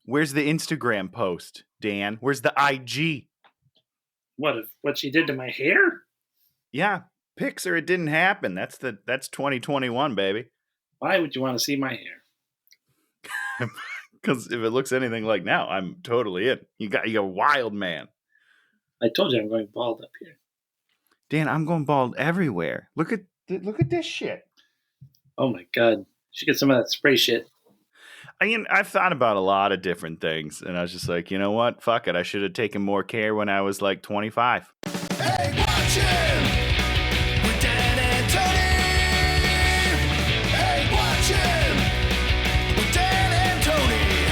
Where's the Instagram post, Dan? Where's the IG? What she did to my hair? Yeah, pics or it didn't happen. That's 2021, baby. Why would you want to see my hair? Because if it looks anything like now, I'm totally in. You're a wild man. I told you I'm going bald up here. Dan, I'm going bald everywhere. Look at this shit. Oh my god. You should get some of that spray shit. I mean, I've thought about a lot of different things, and I was just like, you know what? Fuck it. I should have taken more care when I was like 25. Hey, watching with Dan and Tony. Hey, watching with Dan and Tony.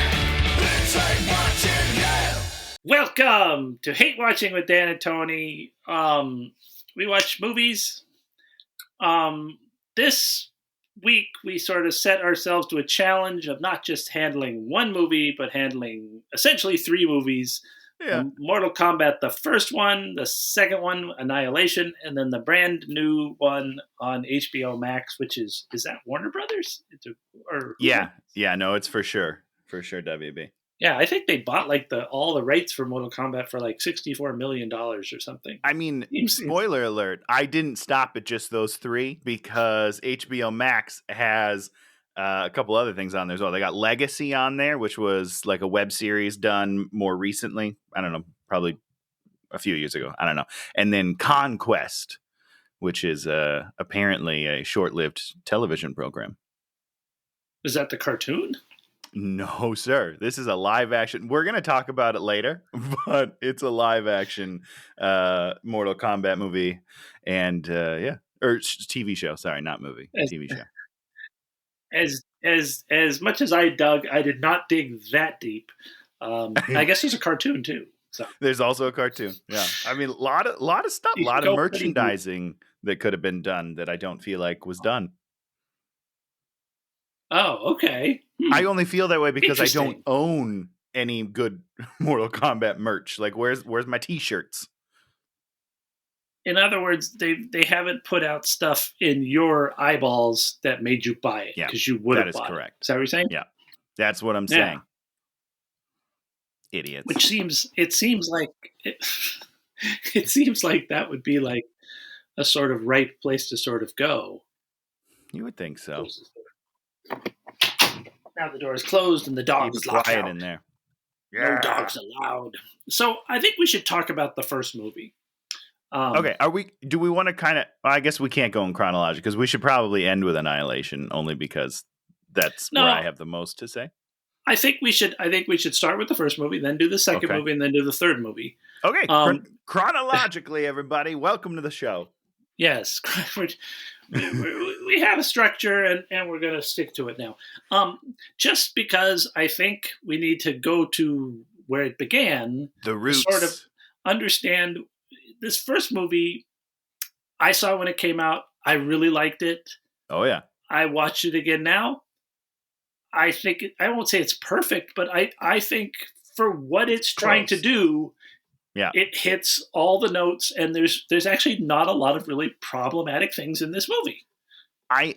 It's Hey Watching, yeah. Welcome to Hate Watching with Dan and Tony. We watch movies. This week we sort of set ourselves to a challenge of not just handling one movie, but handling essentially three movies. Yeah. Mortal Kombat, the first one, the second one, Annihilation, and then the brand new one on HBO Max, which is that Warner Brothers? Yeah, no, it's for sure WB. Yeah, I think they bought like all the rights for Mortal Kombat for like $64 million or something. I mean, spoiler alert, I didn't stop at just those three because HBO Max has a couple other things on there as well. They got Legacy on there, which was like a web series done more recently. I don't know, probably a few years ago. I don't know. And then Conquest, which is apparently a short-lived television program. Is that the cartoon? No, sir. This is a live action. We're going to talk about it later, but it's a live action Mortal Kombat movie and or TV show. Sorry, not movie. TV show. As much as I dug, I did not dig that deep. I guess there's a cartoon too. So there's also a cartoon. Yeah, I mean, a lot of stuff, a lot of merchandising that could have been done that I don't feel like was done. Oh, okay. I only feel that way because I don't own any good Mortal Kombat merch. Like, where's my T-shirts? In other words, they haven't put out stuff in your eyeballs that made you buy it because you would have bought it. That is correct. Is that what you're saying? Yeah, that's what I'm saying. Idiots. Which seems like that would be like a sort of right place to sort of go. You would think so. Now the door is closed and the dog is locked out. In there. Yeah. No dogs allowed. So I think we should talk about the first movie. Okay, do we want to kind of? I guess we can't go in chronology because we should probably end with Annihilation only because that's where I have the most to say. I think we should start with the first movie, then do the second movie, and then do the third movie. Okay, chronologically, everybody, welcome to the show. Yes, we have a structure, and we're going to stick to it now. Just because I think we need to go to where it began, the roots, to sort of understand this first movie. I saw when it came out. I really liked it. Oh yeah, I watched it again now. I think I won't say it's perfect, but I think for what it's trying to do, it hits all the notes, and there's actually not a lot of really problematic things in this movie. I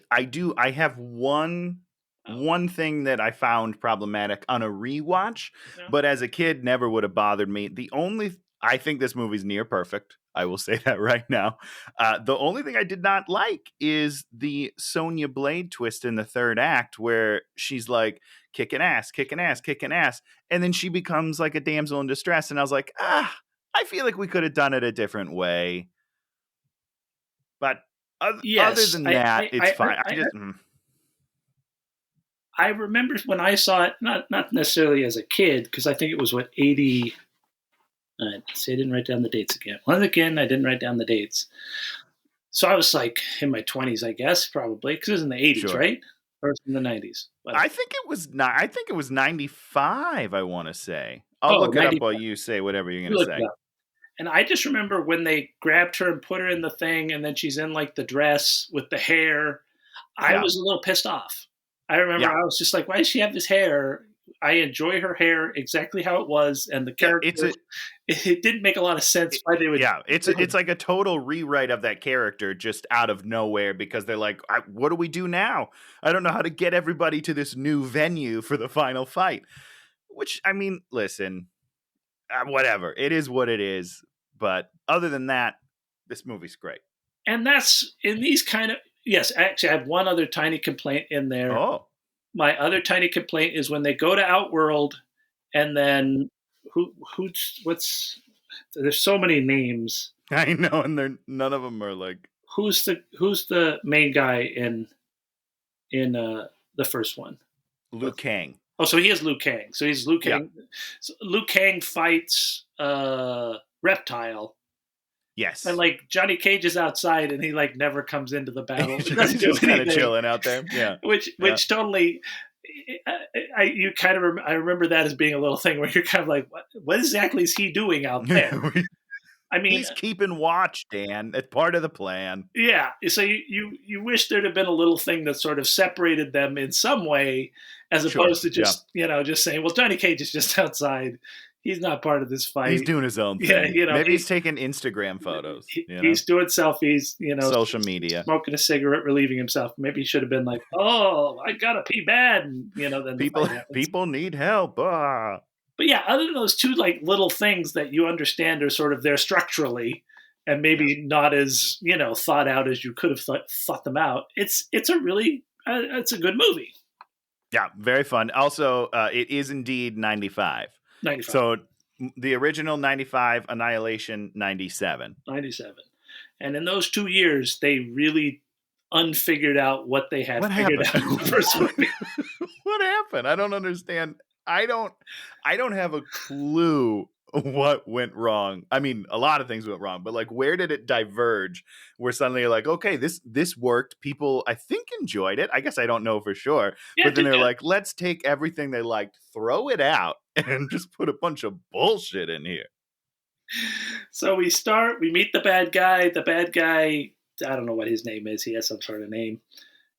have one thing that I found problematic on a rewatch, but as a kid never would have bothered me. I think this movie's near perfect. I will say that right now. The only thing I did not like is the Sonia Blade twist in the third act where she's like kicking ass. And then she becomes like a damsel in distress. And I was like, I feel like we could have done it a different way. But other than that, it's fine. I remember when I saw it, not necessarily as a kid, because I think it was 80. See, I didn't write down the dates again. Once again, I didn't write down the dates. So I was like in my 20s, I guess, probably, because it was in the 80s, right? Or it was in the 90s. I think it was 95, I want to say. I'll look it up while you say whatever you're going to say. And I just remember when they grabbed her and put her in the thing, and then she's in like the dress with the hair. I was a little pissed off. I remember I was just like, why does she have this hair? I enjoy her hair exactly how it was, and the character. It didn't make a lot of sense why they would. Yeah, it's like a total rewrite of that character just out of nowhere because they're like, what do we do now? I don't know how to get everybody to this new venue for the final fight. Which, I mean, listen, whatever. It is what it is. But other than that, this movie's great. And that's in these kind of, yes, actually, I have one other tiny complaint in there. Oh. My other tiny complaint is when they go to Outworld and then there's so many names. I know, and none of them are like. Who's the main guy in the first one? Liu Kang. Oh, so he is Liu Kang. So he's Liu Kang. Yeah. So Liu Kang fights Reptile. Yes. And like Johnny Cage is outside and he like never comes into the battle. He's just kind of chilling out there. Yeah. Which totally I remember that as being a little thing where you're kind of like, what exactly is he doing out there? I mean, he's keeping watch, Dan. It's part of the plan. Yeah. So you wish there'd have been a little thing that sort of separated them in some way, as opposed to just just saying, well, Johnny Cage is just outside. He's not part of this fight. He's doing his own thing. Yeah, maybe he's taking Instagram photos. He's doing selfies. Social media, smoking a cigarette, relieving himself. Maybe he should have been like, "Oh, I gotta pee bad." And, then people need help. But yeah, other than those two like little things that you understand are sort of there structurally, and maybe not as thought out as you could have thought them out. It's a really it's a good movie. Yeah, very fun. Also, it is indeed 95. 95. So the original 95, Annihilation 97. 97. And in those 2 years, they really unfigured out what they had figured out in the first movie. What happened? I don't understand. I don't have a clue what went wrong. I mean, a lot of things went wrong, but like, where did it diverge? Where suddenly you're like, okay, this worked. People, I think, enjoyed it. I guess I don't know for sure. Yeah, but then they're like, let's take everything they liked, throw it out, and just put a bunch of bullshit in here. So we meet the bad guy. The bad guy, I don't know what his name is. He has some sort of name.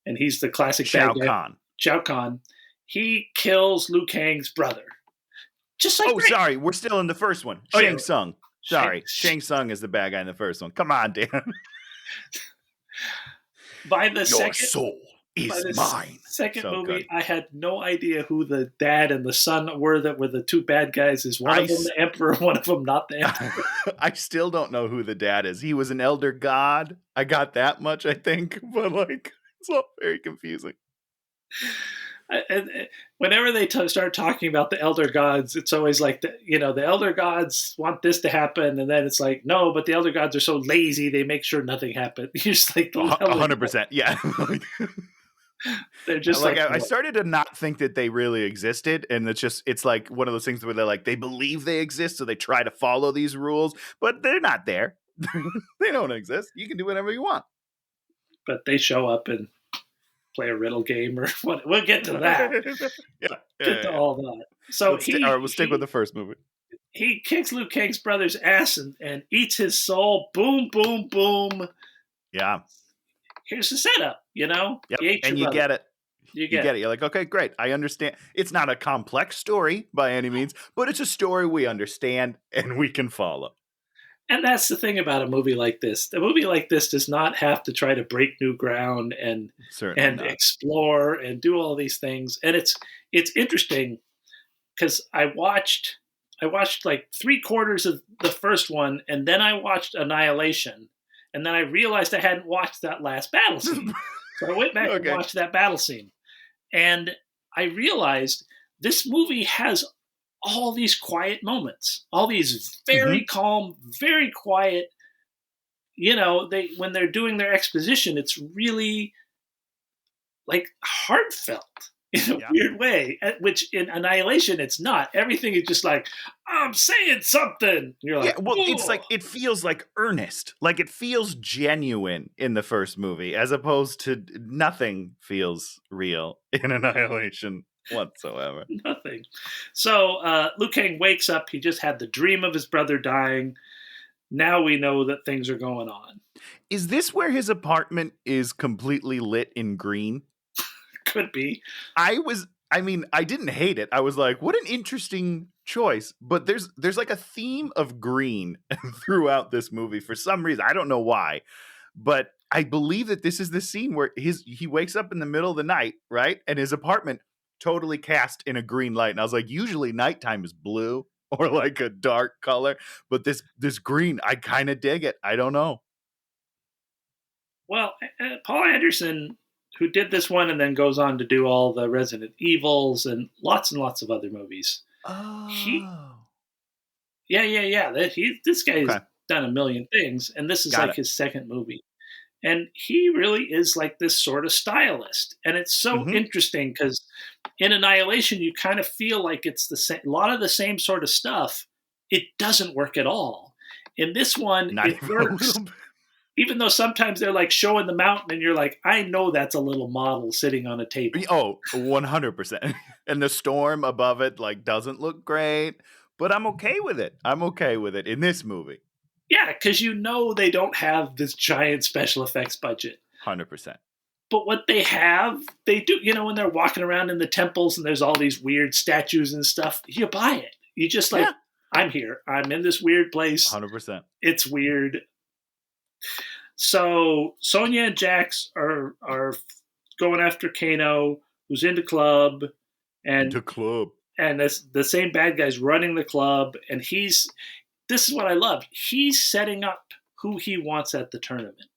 And he's the classic Shao bad guy. Kahn. Shao Kahn. He kills Liu Kang's brother. Just like sorry, we're still in the first one. Shang Tsung. Sorry, Shang Tsung is the bad guy in the first one. Come on, Dan. Your soul is mine. Second movie, good. I had no idea who the dad and the son were that were the two bad guys. Is one of them the Emperor, one of them not the Emperor? I still don't know who the dad is. He was an elder god. I got that much, I think, but like it's all very confusing. And whenever they start talking about the elder gods, it's always like the elder gods want this to happen, and then it's like, no, but the elder gods are so lazy they make sure nothing happens. You're just like 100%, yeah. They're just like I started to not think that they really existed, and it's like one of those things where they're like they believe they exist, so they try to follow these rules, but they're not there. They don't exist. You can do whatever you want, but they show up and play a riddle game or what. We'll get to that. Get to all that. So we'll stick with the first movie. He kicks Liu Kang's brother's ass and eats his soul. Boom, boom, boom. Yeah. Here's the setup, Yep. You get it. You get it. You're like, okay, great. I understand. It's not a complex story by any means, but it's a story we understand and we can follow. And that's the thing about a movie like this. A movie like this does not have to try to break new ground and explore and do all these things. And it's interesting because I watched like 3/4 of the first one, and then I watched Annihilation, and then I realized I hadn't watched that last battle scene. So I went back and watched that battle scene, and I realized this movie has all these quiet moments, all these very calm, very quiet, when they're doing their exposition, it's really like heartfelt in a weird way, which in Annihilation, it's not. Everything is just like, I'm saying something. You're like, it's like, it feels like earnest, like it feels genuine in the first movie, as opposed to nothing feels real in Annihilation. Whatsoever. Nothing. So Liu Kang wakes up. He just had the dream of his brother dying. Now we know that things are going on. Is this where his apartment is completely lit in green? Could be. I didn't hate it. I was like, what an interesting choice. But there's like a theme of green throughout this movie for some reason. I don't know why. But I believe that this is the scene where he wakes up in the middle of the night, right? And his apartment totally cast in a green light. And I was like, usually nighttime is blue or like a dark color, but this green, I kind of dig it. I don't know. Well, Paul Anderson, who did this one and then goes on to do all the Resident Evils and lots of other movies. He, Oh. yeah. This guy's Okay. done a million things, and this is Got like it. his second movie. And he really is like this sort of stylist. And it's so interesting because in Annihilation, you kind of feel like it's the same, a lot of the same sort of stuff. It doesn't work at all. In this one, Not it even works. Even though sometimes they're like showing the mountain and you're like, I know that's a little model sitting on a table. Oh, 100%. And the storm above it like doesn't look great, but I'm okay with it. I'm okay with it in this movie. Yeah, because you know they don't have this giant special effects budget. 100%. But what they have, they do, when they're walking around in the temples and there's all these weird statues and stuff, you buy it. You just like, I'm here. I'm in this weird place. 100%. It's weird. So Sonia and Jax are going after Kano, who's in the club. And the same bad guy's running the club. And this is what I love. He's setting up who he wants at the tournament.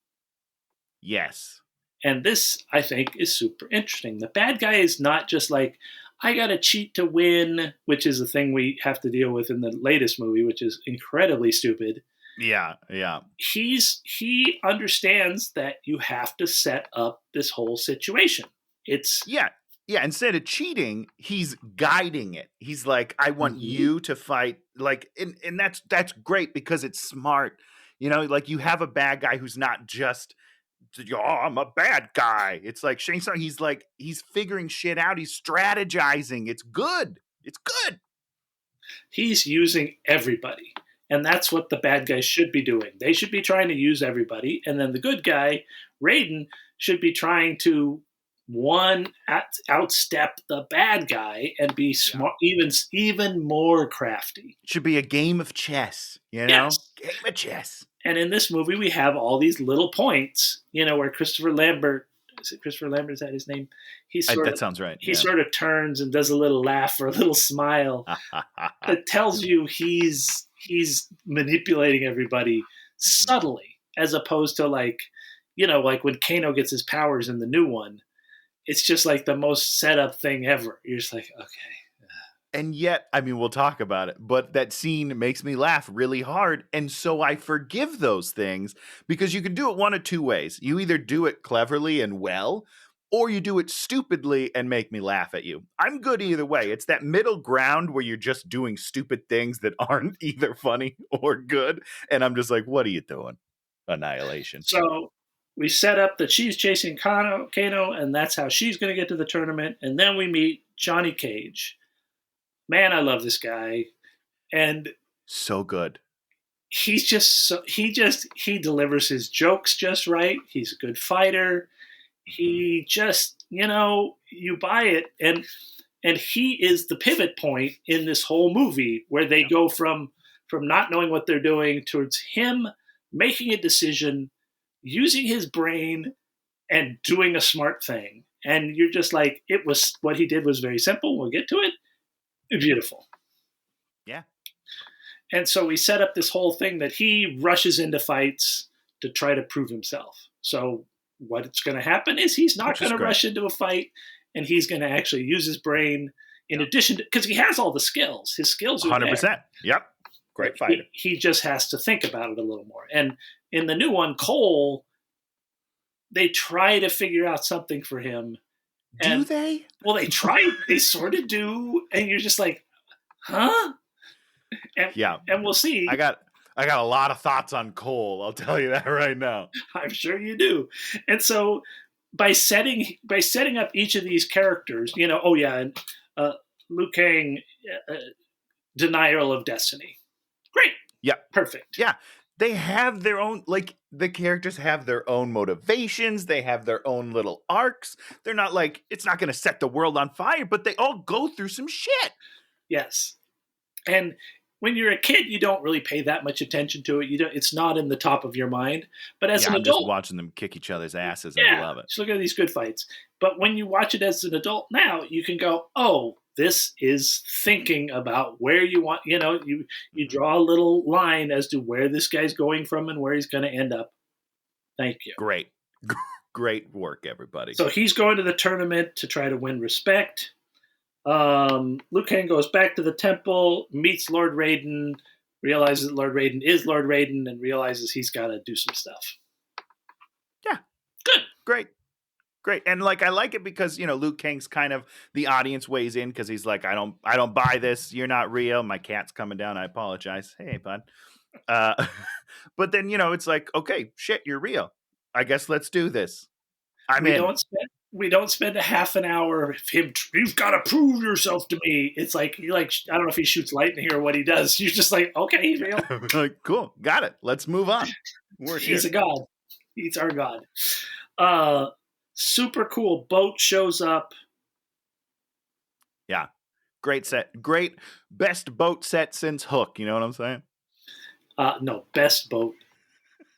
Yes. And this, I think, is super interesting. The bad guy is not just like, I got to cheat to win, which is a thing we have to deal with in the latest movie, which is incredibly stupid. Yeah. He understands that you have to set up this whole situation. Yeah, instead of cheating, he's guiding it. He's like, I want you to fight. Like, and that's great because it's smart. Like you have a bad guy who's not just, I'm a bad guy. It's like Shane Stark, he's figuring shit out. He's strategizing. It's good. He's using everybody. And that's what the bad guys should be doing. They should be trying to use everybody. And then the good guy, Raiden, should be trying to outstep the bad guy and be smart, even more crafty. It should be a game of chess, Yes. Game of chess. And in this movie, we have all these little points, where Christopher Lambert, is it Christopher Lambert? Is that his name? That sounds right. He sort of turns and does a little laugh or a little smile that tells you he's manipulating everybody subtly, as opposed to like when Kano gets his powers in the new one. It's just like the most set up thing ever. You're just like, okay. And yet, I mean, we'll talk about it, but that scene makes me laugh really hard. And so I forgive those things because you can do it one of two ways. You either do it cleverly and well, or you do it stupidly and make me laugh at you. I'm good either way. It's that middle ground where you're just doing stupid things that aren't either funny or good. And I'm just like, what are you doing? Annihilation. So we set up that she's chasing Kano, and that's how she's going to get to the tournament. And then we meet Johnny Cage. Man, I love this guy. And so good. He delivers his jokes just right. He's a good fighter. He just, you buy it. And he is the pivot point in this whole movie where they go from not knowing what they're doing towards him making a decision, using his brain and doing a smart thing. And you're just like, what he did was very simple. We'll get to it. Beautiful. Yeah. And so we set up this whole thing that he rushes into fights to try to prove himself. So what's going to happen is he's not going to rush into a fight, and he's going to actually use his brain in addition to, because he has all the skills. His skills are 100%. There. Yep. Great fighter. He just has to think about it a little more. And in the new one, Cole, they try to figure out something for him. Do they? Well, they try. They sort of do. And you're just like, huh? And we'll see. I got a lot of thoughts on Cole. I'll tell you that right now. I'm sure you do. And so by setting up each of these characters, and Liu Kang, denial of destiny. Great. Yeah. Perfect. Yeah. They have their own, like, the characters have their own motivations. They have their own little arcs. They're not like, it's not going to set the world on fire, but they all go through some shit. Yes. And when you're a kid, you don't really pay that much attention to it. It's not in the top of your mind. But as an I'm adult, just watching them kick each other's asses and I love it. Just look at these good fights. But when you watch it as an adult now, you can go, oh, this is thinking about where you want, you draw a little line as to where this guy's going from and where he's going to end up. Thank you. Great. Great work, everybody. So he's going to the tournament to try to win respect. Liu Kang goes back to the temple, meets Lord Raiden, realizes that Lord Raiden is Lord Raiden, and realizes he's got to do some stuff. Yeah. Good. Great. And I like it because, Liu Kang's kind of the audience weighs in because he's like, I don't buy this. You're not real. My cat's coming down. I apologize. Hey, bud. But then, it's like, okay, shit, you're real. I guess let's do this. We don't spend a half an hour of him. You've got to prove yourself to me. It's like I don't know if he shoots lightning or what he does. You're just like, okay, he's real. Cool, got it. Let's move on. He's a god. He's our god. Super cool boat shows up. Yeah, great set. Great, best boat set since Hook. You know what I'm saying? No, best boat,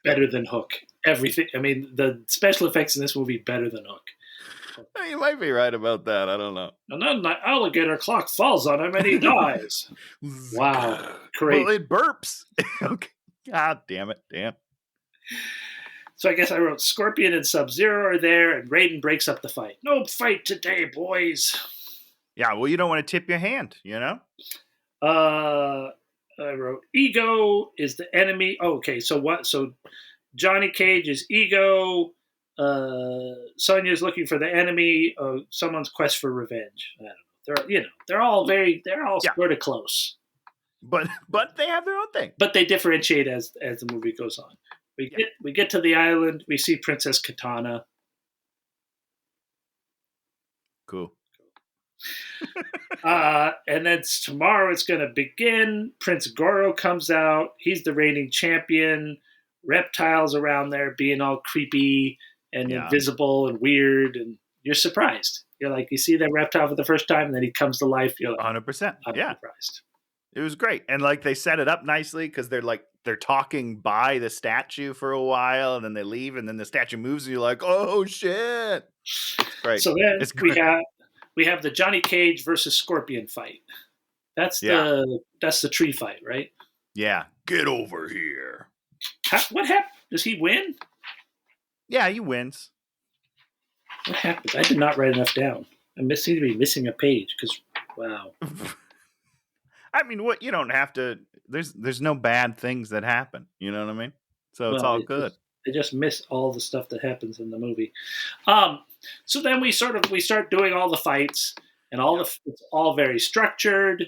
better than Hook. Everything. I mean, the special effects in this movie better than Hook. You might be right about that. I don't know. And then the alligator clock falls on him and he dies. Wow. Great. Well, it burps. Okay. God damn it. Damn. So I guess I wrote Scorpion and Sub-Zero are there and Raiden breaks up the fight. No fight today, boys. Yeah, well, you don't want to tip your hand, I wrote Ego is the enemy. Oh, okay, so what? So Johnny Cage is Ego. Sonia's looking for the enemy. Someone's quest for revenge. I don't know. They're all sort of close. But they have their own thing. But they differentiate as the movie goes on. We get to the island. We see Princess Katana. Cool. And then tomorrow it's going to begin. Prince Goro comes out. He's the reigning champion. Reptiles around there being all creepy and invisible and weird, and you're surprised. You're like, you see that reptile for the first time, and then he comes to life. You're like, 100%. I'm surprised. It was great, and they set it up nicely because they're talking by the statue for a while, and then they leave, and then the statue moves, and you're like, oh shit! Great. So then we have the Johnny Cage versus Scorpion fight. That's the tree fight, right? Yeah. Get over here. What happened? Does he win? Yeah, he wins. What happened? I did not write enough down. I seem to be missing a page because, wow. I mean, what you don't have to. There's no bad things that happen. You know what I mean? So it's all good. They just miss all the stuff that happens in the movie. So then we start doing all the fights, and it's all very structured.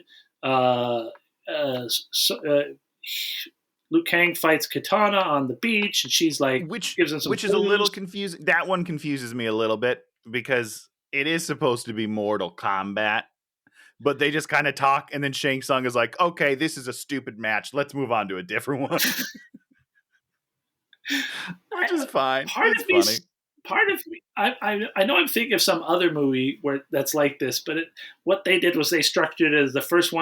Liu Kang fights Katana on the beach, and she's like, which gives him some is a little confusing. That one confuses me a little bit because it is supposed to be Mortal Kombat, but they just kind of talk, and then Shang Tsung is like, "Okay, this is a stupid match. Let's move on to a different one," which is fine. I know I'm thinking of some other movie where that's like this, but what they did was they structured it as the first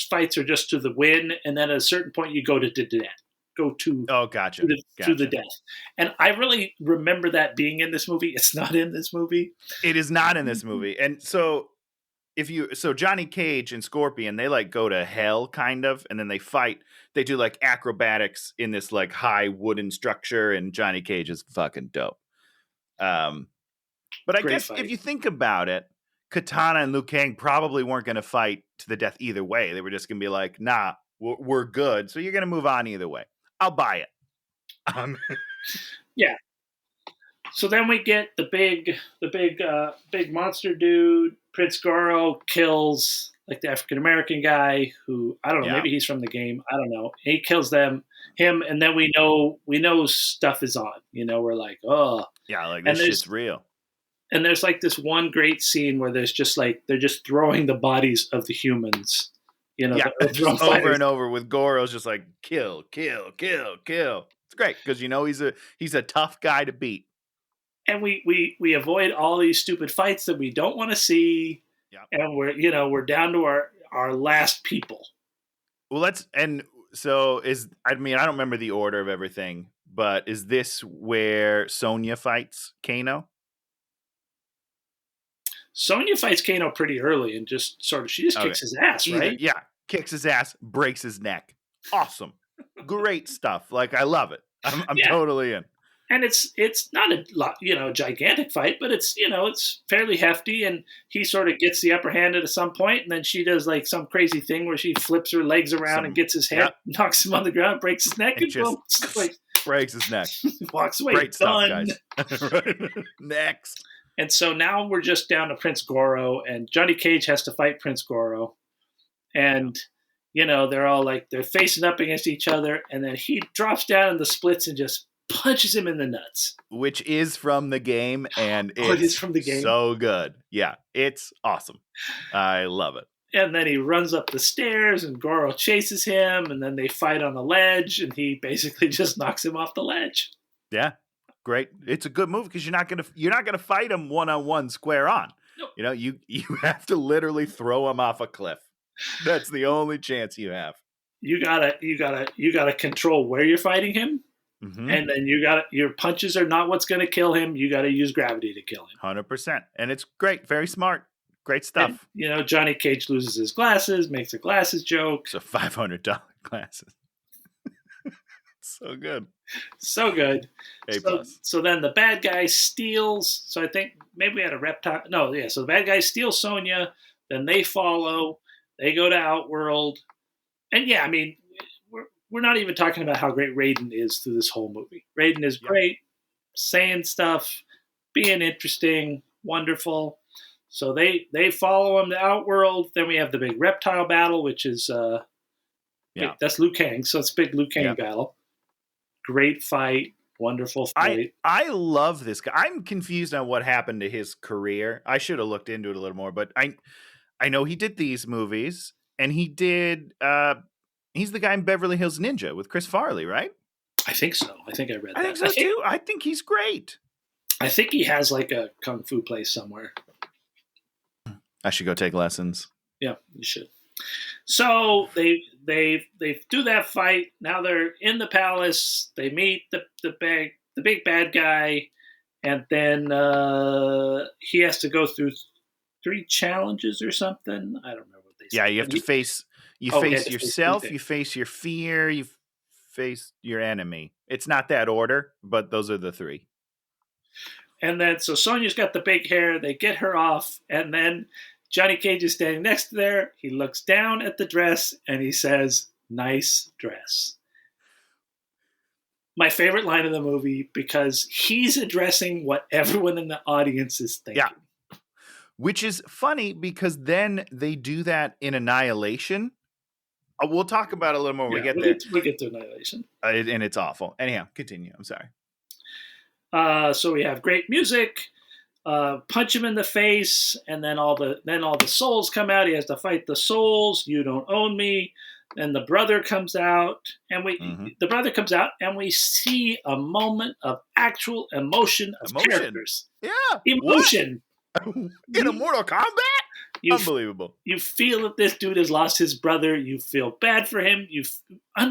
fights are just to the win, and then at a certain point you go to the death. Gotcha. To the death. And I really remember that being in this movie. It's not in this movie. It is not in this movie. And so Johnny Cage and Scorpion, they go to hell kind of, and then they fight. They do acrobatics in this high wooden structure, and Johnny Cage is fucking dope. But I guess fight. If you think about it, Katana and Liu Kang probably weren't going to fight to the death either way. They were just going to be like, nah, we're good. So you're going to move on either way. I'll buy it. Yeah. So then we get the big monster dude. Prince Goro kills the African-American guy who, I don't know, maybe he's from the game. I don't know. He kills him, and then we know stuff is on. We're like, oh. Yeah, this shit's real. And there's this one great scene where there's just they're just throwing the bodies of the humans, just over and over with Goro's just kill, kill, kill, kill. It's great because he's a tough guy to beat. And we avoid all these stupid fights that we don't want to see. Yeah. And we're down to our last people. Well, I don't remember the order of everything, but is this where Sonia fights Kano? Sonya fights Kano pretty early and she just kicks his ass, right? Kicks his ass, breaks his neck. Awesome. Great stuff. Like, I love it. I'm totally in. And it's not a gigantic fight, but it's fairly hefty, and he sort of gets the upper hand at some point, and then she does like some crazy thing where she flips her legs around and gets his head, knocks him on the ground, breaks his neck, and just breaks his neck. Walks away. Great stuff, guys. Next. And so now we're just down to Prince Goro, and Johnny Cage has to fight Prince Goro, and they're all like they're facing up against each other, and then he drops down in the splits and just punches him in the nuts, which is from the game, and it is from the game. So good. Yeah, it's awesome. I love it. And then he runs up the stairs, and Goro chases him, and then they fight on the ledge, and he basically just knocks him off the ledge. Yeah, great. It's a good move because you're not gonna fight him one-on-one square on. Nope. You have to literally throw him off a cliff. That's the only chance you have. You gotta control where you're fighting him. Mm-hmm. And then your punches are not what's going to kill him. You got to use gravity to kill him. 100%. And it's great. Very smart. Great stuff. And, Johnny Cage loses his glasses, makes a glasses joke. So $500 glasses. So good. So good. A+. So then the bad guy steals. So I think maybe we had a reptile. No, yeah. So the bad guy steals Sonya. Then they follow. They go to Outworld. And yeah, I mean, we're not even talking about how great Raiden is through this whole movie. Raiden is great, saying stuff, being interesting, wonderful. So they follow him to Outworld. Then we have the big reptile battle, which is that's Liu Kang. So it's a big Liu Kang battle. Great fight, wonderful fight. I love this guy. I'm confused on what happened to his career. I should have looked into it a little more, but I know he did these movies, and he did. He's the guy in Beverly Hills Ninja with Chris Farley, right? I think so. I think I read that. I think so too. I think he's great. I think he has like a kung fu place somewhere. I should go take lessons. Yeah, you should. So they do that fight. Now they're in the palace. They meet the big bad guy, and then he has to go through 3 challenges or something. I don't remember what they said. Yeah, you have to face. You face yourself, you face your fear, you face your enemy. It's not that order, but those are the 3. And then, so Sonya's got the big hair. They get her off, and then Johnny Cage is standing next to there. He looks down at the dress, and he says, "Nice dress." My favorite line of the movie, because he's addressing what everyone in the audience is thinking. Yeah. Which is funny, because then they do that in Annihilation. We'll talk about it a little more when we get there. We'll get to Annihilation. And it's awful. Anyhow, continue. I'm sorry. So we have great music. Punch him in the face, and then all the souls come out. He has to fight the souls. You don't own me. Then the brother comes out, and we see a moment of actual emotion of characters. Yeah, emotion. In a Mortal Kombat? Unbelievable. You feel that this dude has lost his brother. You feel bad for him. I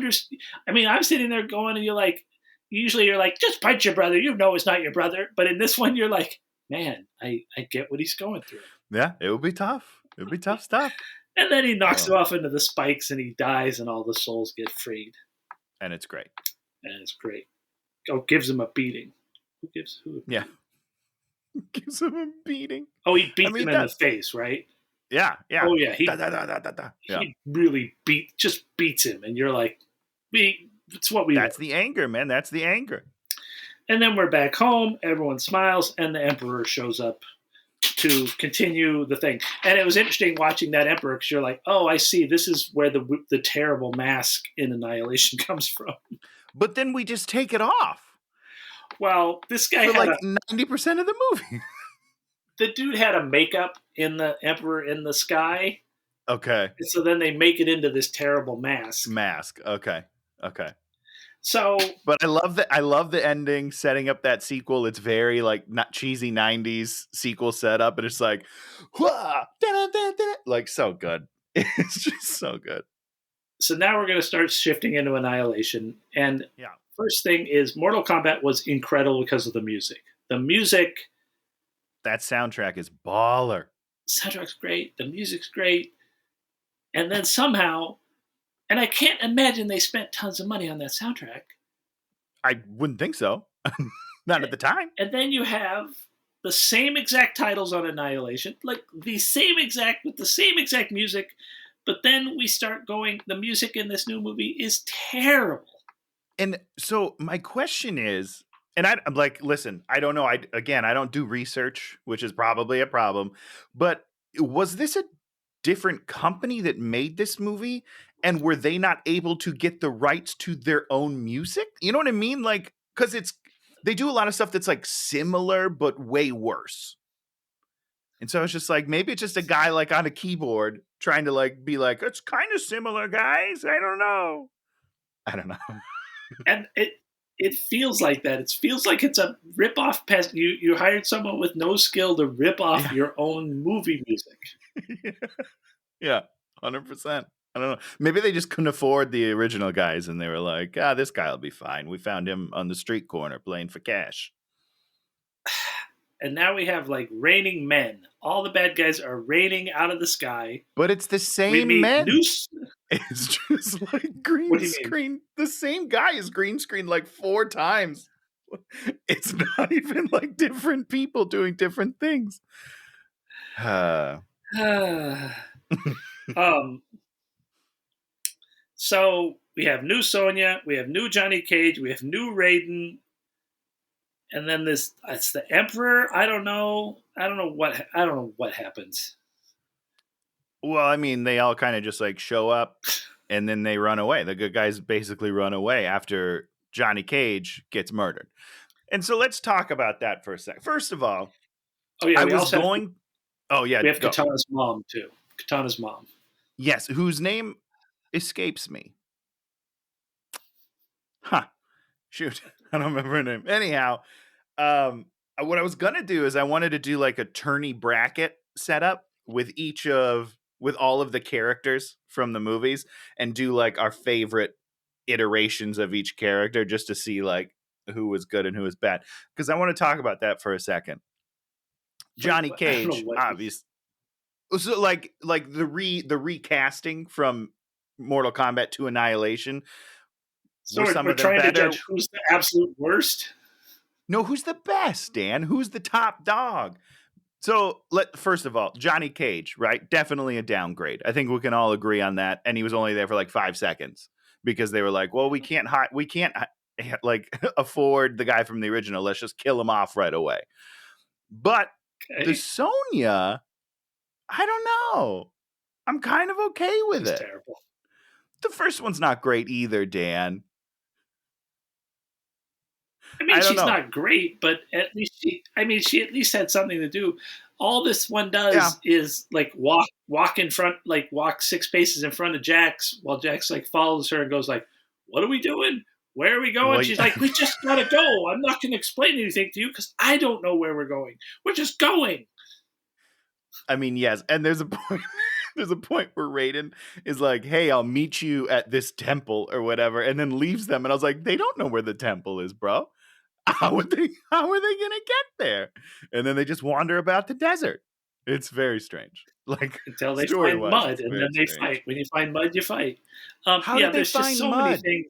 mean, I'm sitting there going, and usually you're like, just punch your brother. You know it's not your brother. But in this one, you're like, man, I get what he's going through. Yeah, it would be tough. It would be tough stuff. And then he knocks him off into the spikes, and he dies, and all the souls get freed. And it's great. Gives him a beating. Who? Yeah. Gives him a beating. Oh, he beats him in the face, right? Yeah. Oh, yeah. He really beats him, and you're like, it's what we That's want. The anger, man. That's the anger. And then we're back home. Everyone smiles, and the Emperor shows up to continue the thing. And it was interesting watching that Emperor, because you're like, oh, I see. This is where the terrible mask in Annihilation comes from. But then we just take it off. Well, this guy for like 90% of the movie. The dude had a makeup in the Emperor in the Sky. Okay. And so then they make it into this terrible mask. Okay. So, but I love the ending, setting up that sequel. It's very like not cheesy 90s sequel setup, and it's like, like so good. It's just so good. So now we're going to start shifting into Annihilation. And Yeah. first thing is Mortal Kombat was incredible because of the music. The music, that soundtrack is baller. Soundtrack's great. The music's great. And then somehow, and I can't imagine they spent tons of money on that soundtrack. I wouldn't think so. Not at the time. And then you have the same exact titles on Annihilation, like the same exact, with the same exact music. But then we start going, the music in this new movie is terrible. And so my question is, and I'm like, listen, I don't know. I don't do research, which is probably a problem. But was this a different company that made this movie? And were they not able to get the rights to their own music? You know what I mean? Like, because they do a lot of stuff that's like similar, but way worse. And so it's just like, maybe it's just a guy like on a keyboard trying to like be like, it's kind of similar, guys. I don't know. And it feels like that. It feels like it's a rip-off past. You hired someone with no skill to rip off your own movie music. Yeah, 100%. I don't know. Maybe they just couldn't afford the original guys, and they were like, this guy will be fine. We found him on the street corner playing for cash. And now we have like raining men. All the bad guys are raining out of the sky. But it's the same men. It's just like green screen. The same guy is green screen like 4 times. It's not even like different people doing different things. So we have new Sonia, we have new Johnny Cage, we have new Raiden, and then it's the Emperor. I don't know what happens. Well, I mean, they all kind of just like show up and then they run away. The good guys basically run away after Johnny Cage gets murdered. And so let's talk about that for a sec. First of all, we have Katana's mom too. Katana's mom. Yes, whose name escapes me. Shoot, I don't remember her name. Anyhow, what I was gonna do is I wanted to do like a tourney bracket setup with all of the characters from the movies and do like our favorite iterations of each character just to see like who was good and who was bad. Because I want to talk about that for a second. Johnny Cage, obviously. So like the recasting from Mortal Kombat to Annihilation. So we're trying to judge who's the absolute worst? No, who's the best, Dan? Who's the top dog? So first of all, Johnny Cage, right? Definitely a downgrade. I think we can all agree on that. And he was only there for like 5 seconds because they were like, well, we can't like afford the guy from the original. Let's just kill him off right away. But the Sonia, I don't know. I'm kind of okay with it. Terrible. The first one's not great either, Dan. I mean, she's not great, but at least she at least had something to do. All this one does is like walk in front, like walk 6 paces in front of Jax while Jax like follows her and goes like, what are we doing? Where are we going? She's like, we just gotta go. I'm not going to explain anything to you because I don't know where we're going. We're just going. I mean, yes. And there's a point. There's a point where Raiden is like, hey, I'll meet you at this temple or whatever, and then leaves them. And I was like, they don't know where the temple is, bro. How are they gonna get there? And then they just wander about the desert. It's very strange. Like until they find mud, and then they fight. When you find mud, you fight. How did they find mud? Many things.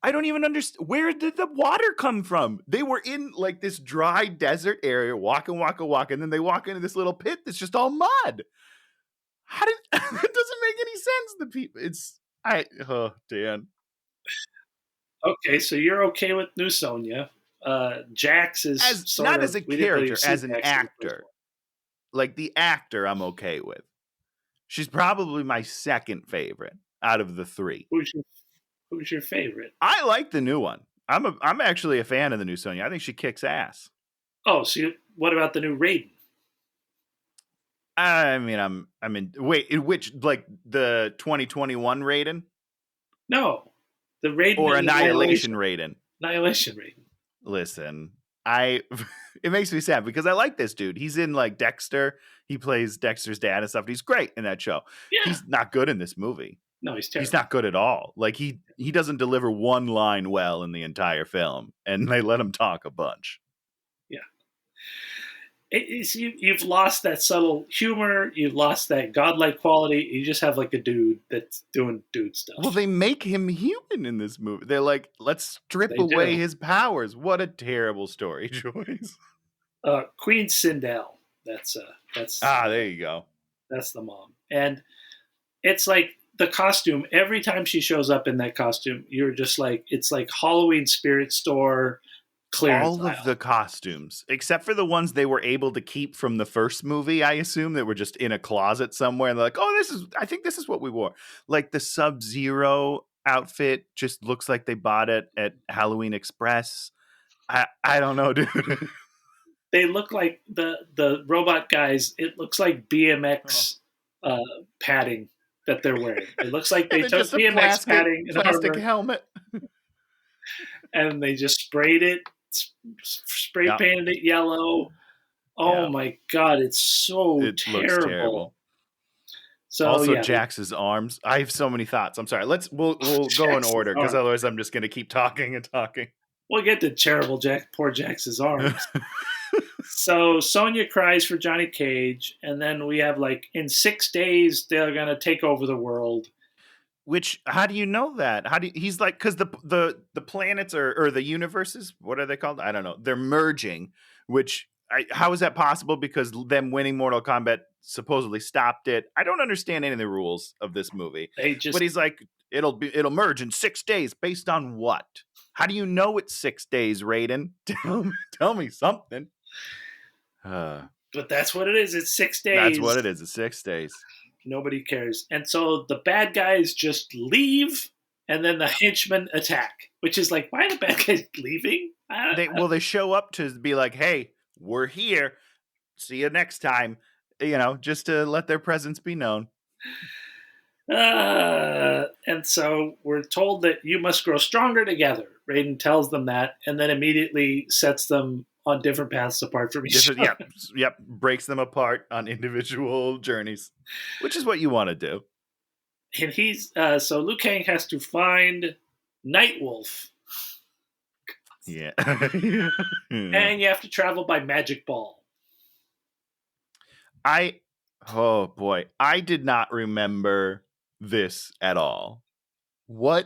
I don't even understand. Where did the water come from? They were in like this dry desert area, walk, and then they walk into this little pit that's just all mud. It doesn't make any sense. The people, Dan. Okay, so you're okay with new Sonia. Jax is not as a character, as an actor. Like the actor, I'm okay with. She's probably my second favorite out of the 3. Who's your favorite? I like the new one. I'm actually a fan of the new Sonya. I think she kicks ass. Oh, so what about the new Raiden? I mean, I'm in. Wait, which like the 2021 Raiden? No, the Raiden or Annihilation Raiden. Annihilation Raiden. Listen, it makes me sad because I like this dude. He's in like Dexter. He plays Dexter's dad and stuff. He's great in that show. Yeah. He's not good in this movie. No, he's terrible. He's not good at all. Like he doesn't deliver one line well in the entire film, and they let him talk a bunch. Yeah. You've lost that subtle humor. You've lost that godlike quality. You just have like a dude that's doing dude stuff. Well, they make him human in this movie. They're like, let's strip away his powers. What a terrible story choice. Queen Sindel. That's there you go. That's the mom, and it's like the costume. Every time she shows up in that costume, you're just like, it's like Halloween spirit store clearance all of the costumes, except for the ones they were able to keep from the first movie, I assume, that were just in a closet somewhere. And they're like, I think this is what we wore. Like the Sub-Zero outfit just looks like they bought it at Halloween Express. I don't know, dude. They look like the robot guys. It looks like BMX padding that they're wearing. It looks like they took BMX padding and plastic helmet. And they just sprayed it, spray painted it yellow. Oh my God, it's so terrible. Looks terrible. So also, Jax's arms. I have so many thoughts. I'm sorry. We'll go in order because otherwise I'm just going to keep talking and talking. We'll get to terrible poor Jax's arms. So Sonia cries for Johnny Cage, and then we have like in 6 days they're going to take over the world. Which, how do you know that? He's like, because the planets or the universes, what are they called? I don't know. They're merging, which how is that possible? Because them winning Mortal Kombat supposedly stopped it. I don't understand any of the rules of this movie. But he's like, it'll merge in 6 days. Based on what? How do you know it's 6 days, Raiden? Tell me something. But that's what it is. It's 6 days. That's what it is. It's 6 days. Nobody cares. And so the bad guys just leave, and then the henchmen attack, which is like, why are the bad guys leaving? They show up to be like, hey, we're here. See you next time. Just to let their presence be known. And so we're told that you must grow stronger together. Raiden tells them that, and then immediately sets them on different paths apart from each other. Yep. Breaks them apart on individual journeys, which is what you want to do. And he's so Liu Kang has to find Nightwolf. Yeah. And you have to travel by magic ball. Oh boy, I did not remember this at all. Who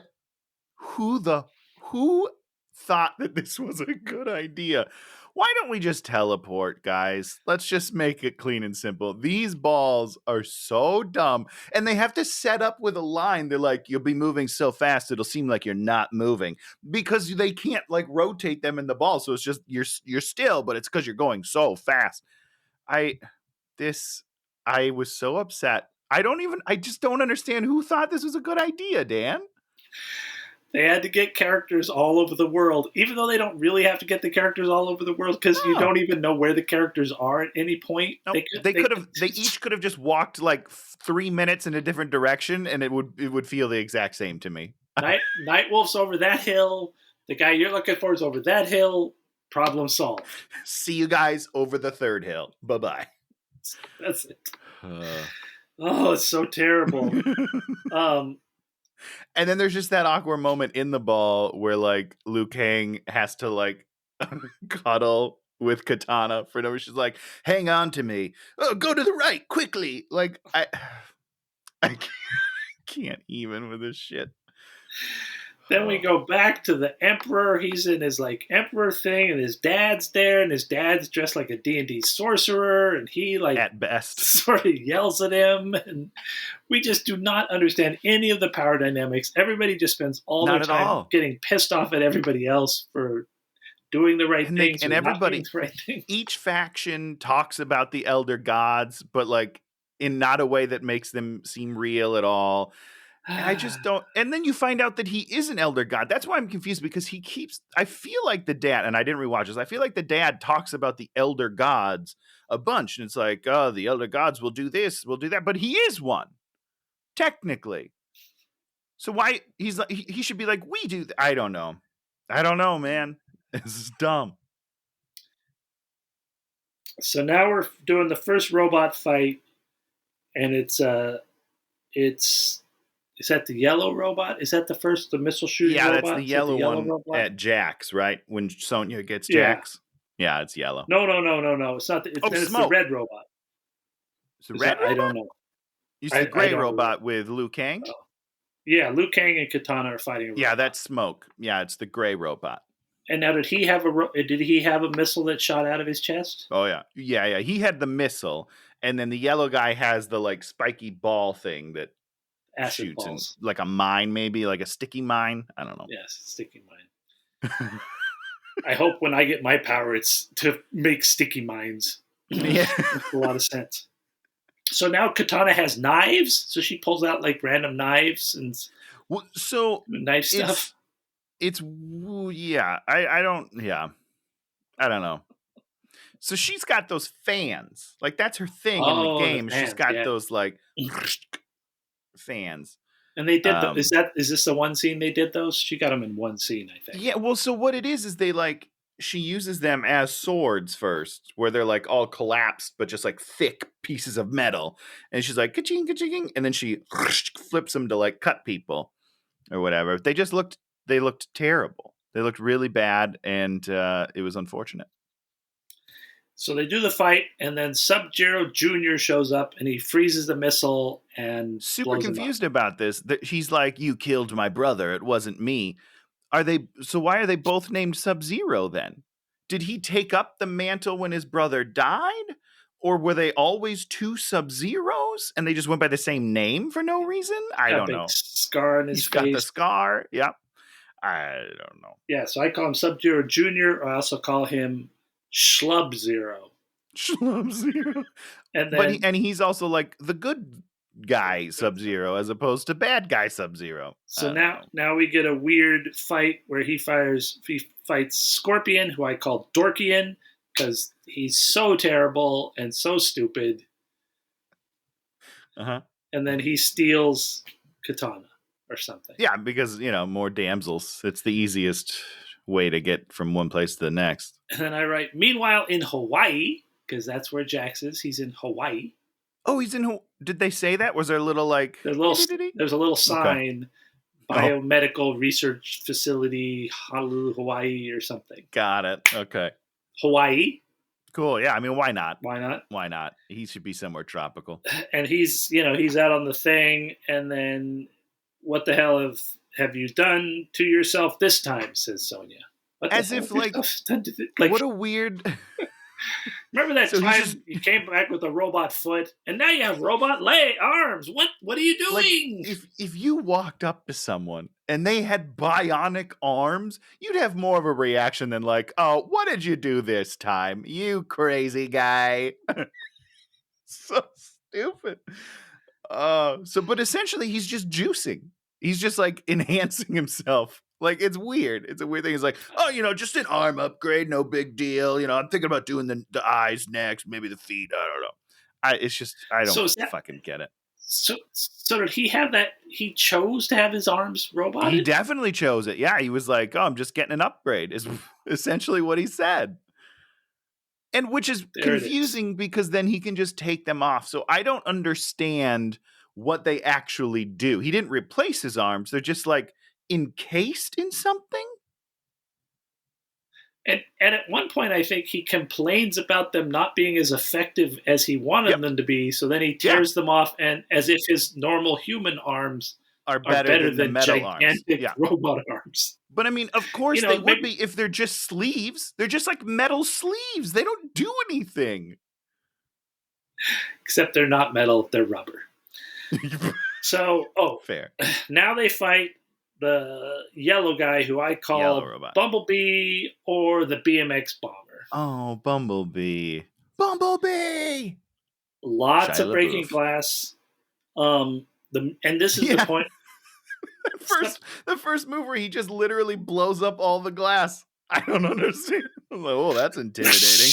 thought that this was a good idea? Why don't we just teleport, guys? Let's just make it clean and simple. These balls are so dumb, and they have to set up with a line. They're like, you'll be moving so fast, it'll seem like you're not moving, because they can't like rotate them in the ball. So it's just, you're still, but it's because you're going so fast. I was so upset. I just don't understand who thought this was a good idea, Dan. They had to get characters all over the world, even though they don't really have to get the characters all over the world because you don't even know where the characters are at any point. Nope. They each could have just walked like 3 minutes in a different direction, and it would feel the exact same to me. Nightwolf's over that hill. The guy you're looking for is over that hill. Problem solved. See you guys over the third hill. Bye-bye. That's it. Oh, it's so terrible. And then there's just that awkward moment in the ball where like Liu Kang has to like cuddle with Katana for no reason. She's like, hang on to me. Oh, go to the right quickly. Like I can't even with this shit. Then we go back to the Emperor. He's in his like Emperor thing, and his dad's there, and his dad's dressed like a D&D sorcerer, and he like at best sort of yells at him, and we just do not understand any of the power dynamics. Everybody just spends all their time getting pissed off at everybody else for doing the right things, and everybody, the right thing. Each faction talks about the elder gods, but like in not a way that makes them seem real at all. And I just don't. And then you find out that he is an elder god. That's why I'm confused, because I feel like the dad, and I didn't rewatch this, I feel like the dad talks about the elder gods a bunch. And it's like, oh, the elder gods will do this, will do that. But he is one, technically. So why he's like, he should be like, we do. I don't know. I don't know, man. This is dumb. So now we're doing the first robot fight, and it's Is that the yellow robot? Is that the missile shooting robot? That's the yellow one robot? at Jax, right? When Sonia gets Yeah. Jax. Yeah, it's yellow. No. It's not. It's the red robot. It's the red robot? I don't know. It's the gray robot with Liu Kang? Oh. Yeah, Liu Kang and Katana are fighting a robot. Yeah, that's Smoke. Yeah, it's the gray robot. And now, did he have a missile that shot out of his chest? Oh, yeah. Yeah. He had the missile, and then the yellow guy has the, like, spiky ball thing that Acid shoots balls. in, like a mine, maybe, like a sticky mine. I don't know. Yes, sticky mine. I hope when I get my power, it's to make sticky mines. Yeah. Makes a lot of sense. So now Katana has knives, so she pulls out like random knives and knife stuff. I don't know. So she's got those fans, like that's her thing in the game. She's got those like fans. And they did. Is this the one scene they did those? She got them in one scene, I think. Yeah. Well, so what it is they like. She uses them as swords first, where they're like all collapsed, but just like thick pieces of metal. And she's like, ka-ching, ka-ching, and then she flips them to like cut people or whatever. They looked terrible. They looked really bad, and it was unfortunate. So they do the fight, and then Sub-Zero Jr. shows up, and he freezes the missile and super confused about this. He's like, "You killed my brother. It wasn't me." Why are they both named Sub-Zero then? Did he take up the mantle when his brother died? Or were they always two Sub-Zeros and they just went by the same name for no reason? I don't know. Scar on his face. He's got the scar. Yep. I don't know. Yeah, so I call him Sub-Zero Jr. I also call him Schlub-Zero. Schlub-Zero. And he's also like the good guy Sub-Zero as opposed to bad guy Sub-Zero. So now we get a weird fight where he fights Scorpion, who I call Dorkian because he's so terrible and so stupid. Uh-huh. And then he steals Katana or something. Yeah, because more damsels. It's the easiest way to get from one place to the next. And then I write, meanwhile in Hawaii, because that's where Jax is. He's in Hawaii. Oh, he's in. Did they say that? Was there a little like? There's a little sign, biomedical research facility, Honolulu, Hawaii, or something. Got it. Okay. Hawaii. Cool. Yeah. I mean, why not? Why not? Why not? He should be somewhere tropical. And he's out on the thing, and then what the hell have you done to yourself this time? Says Sonia. As if like what a weird. Remember that time you came back with a robot foot, and now you have robot arms? What are you doing? Like, if you walked up to someone and they had bionic arms, you'd have more of a reaction than like, "Oh, what did you do this time, you crazy guy?" So stupid. But essentially, he's just juicing. He's just like enhancing himself. Like, it's weird. It's a weird thing. He's like, oh, just an arm upgrade, no big deal. I'm thinking about doing the eyes next, maybe the feet. I don't know. I don't fucking get it. So did he have that? He chose to have his arms roboted? He definitely chose it. Yeah, he was like, I'm just getting an upgrade, is essentially what he said. And which is confusing because then he can just take them off. So I don't understand what they actually do. He didn't replace his arms. They're just like encased in something. And at one point, I think he complains about them not being as effective as he wanted them to be. So then he tears them off, and as if his normal human arms are better than the metal gigantic robot arms. But I mean, of course they would be if they're just sleeves. They're just like metal sleeves. They don't do anything. Except they're not metal; they're rubber. So, fair. Now they fight the yellow guy, who I call Bumblebee or the BMX bomber. Oh, Bumblebee! Bumblebee! Lots of breaking glass. And this is the point. The first move where he just literally blows up all the glass. I don't understand. I'm like, oh, that's intimidating.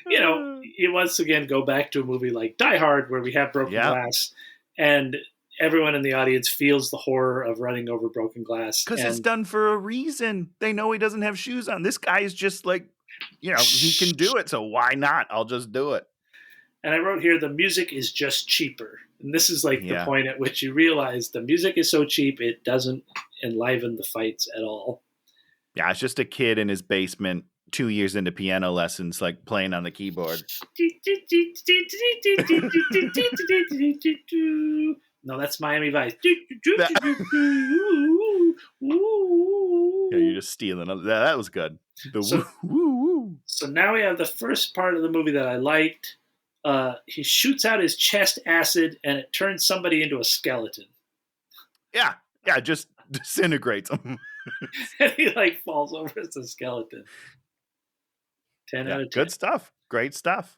You once again go back to a movie like Die Hard, where we have broken glass, and everyone in the audience feels the horror of running over broken glass. Because it's done for a reason. They know he doesn't have shoes on. This guy is just like, he can do it, so why not? I'll just do it. And I wrote here, the music is just cheaper. And this is like the point at which you realize the music is so cheap, it doesn't enliven the fights at all. Yeah, it's just a kid in his basement 2 years into piano lessons, like playing on the keyboard. No, that's Miami Vice. Yeah, you're just stealing. That was good. So now we have the first part of the movie that I liked. He shoots out his chest acid, and it turns somebody into a skeleton. Yeah, just disintegrates him. And he like falls over as a skeleton. 10 out of 10. Good stuff. Great stuff.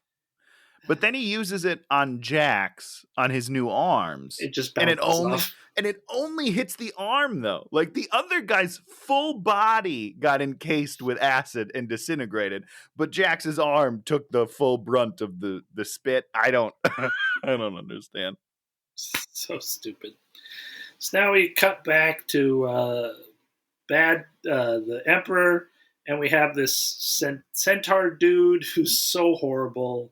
But then he uses it on Jax on his new arms. It just bounces off. And it only hits the arm though. Like the other guy's full body got encased with acid and disintegrated, but Jax's arm took the full brunt of the spit. I don't I don't understand. So stupid. So now we cut back to the Emperor, and we have this centaur dude who's so horrible.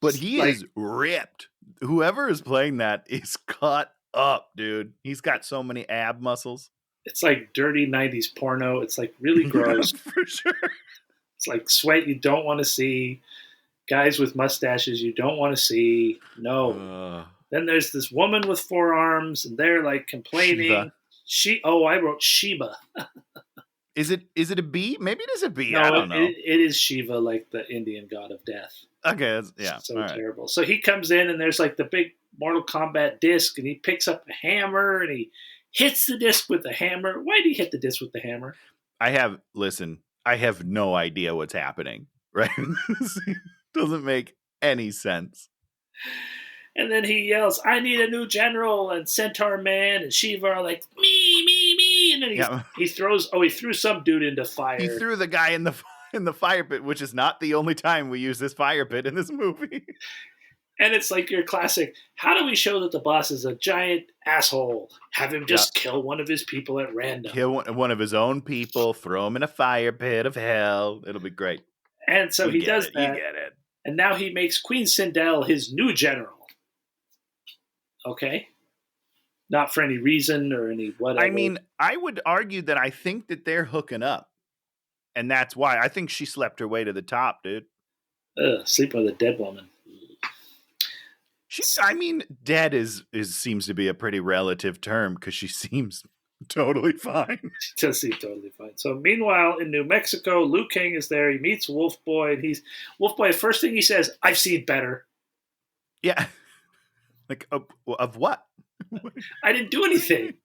But he is ripped. Whoever is playing that is cut up, dude. He's got so many ab muscles. It's like dirty 90s porno. It's like really gross. For sure. It's like sweat you don't want to see. Guys with mustaches you don't want to see. No. Then there's this woman with 4 arms, and they're like complaining. I wrote Shiva. Is it a bee? Maybe it is a bee. No, I don't know. It is Shiva, like the Indian god of death. Okay, yeah. So terrible. So he comes in, and there's like the big Mortal Kombat disc, and he picks up a hammer, and he hits the disc with the hammer. Why did he hit the disc with the hammer? I have no idea what's happening, right? Doesn't make any sense. And then he yells, "I need a new general!" And Centaur Man and Shiva are like, me. And then he threw some dude into fire. He threw the guy in the fire pit, which is not the only time we use this fire pit in this movie. And it's like your classic, how do we show that the boss is a giant asshole? Have him just kill one of his people at random. Kill one of his own people, throw him in a fire pit of hell. It'll be great. And so he does that. You get it. And now he makes Queen Sindel his new general. Okay? Not for any reason or any whatever. I mean, I would argue that I think that they're hooking up. And that's why. I think she slept her way to the top, dude. Sleep with a dead woman. Dead seems to be a pretty relative term because she seems totally fine. She does seem totally fine. So meanwhile, in New Mexico, Liu Kang is there. He meets Wolf Boy, and Wolf Boy. First thing he says, "I've seen better." Yeah. Like of what? I didn't do anything.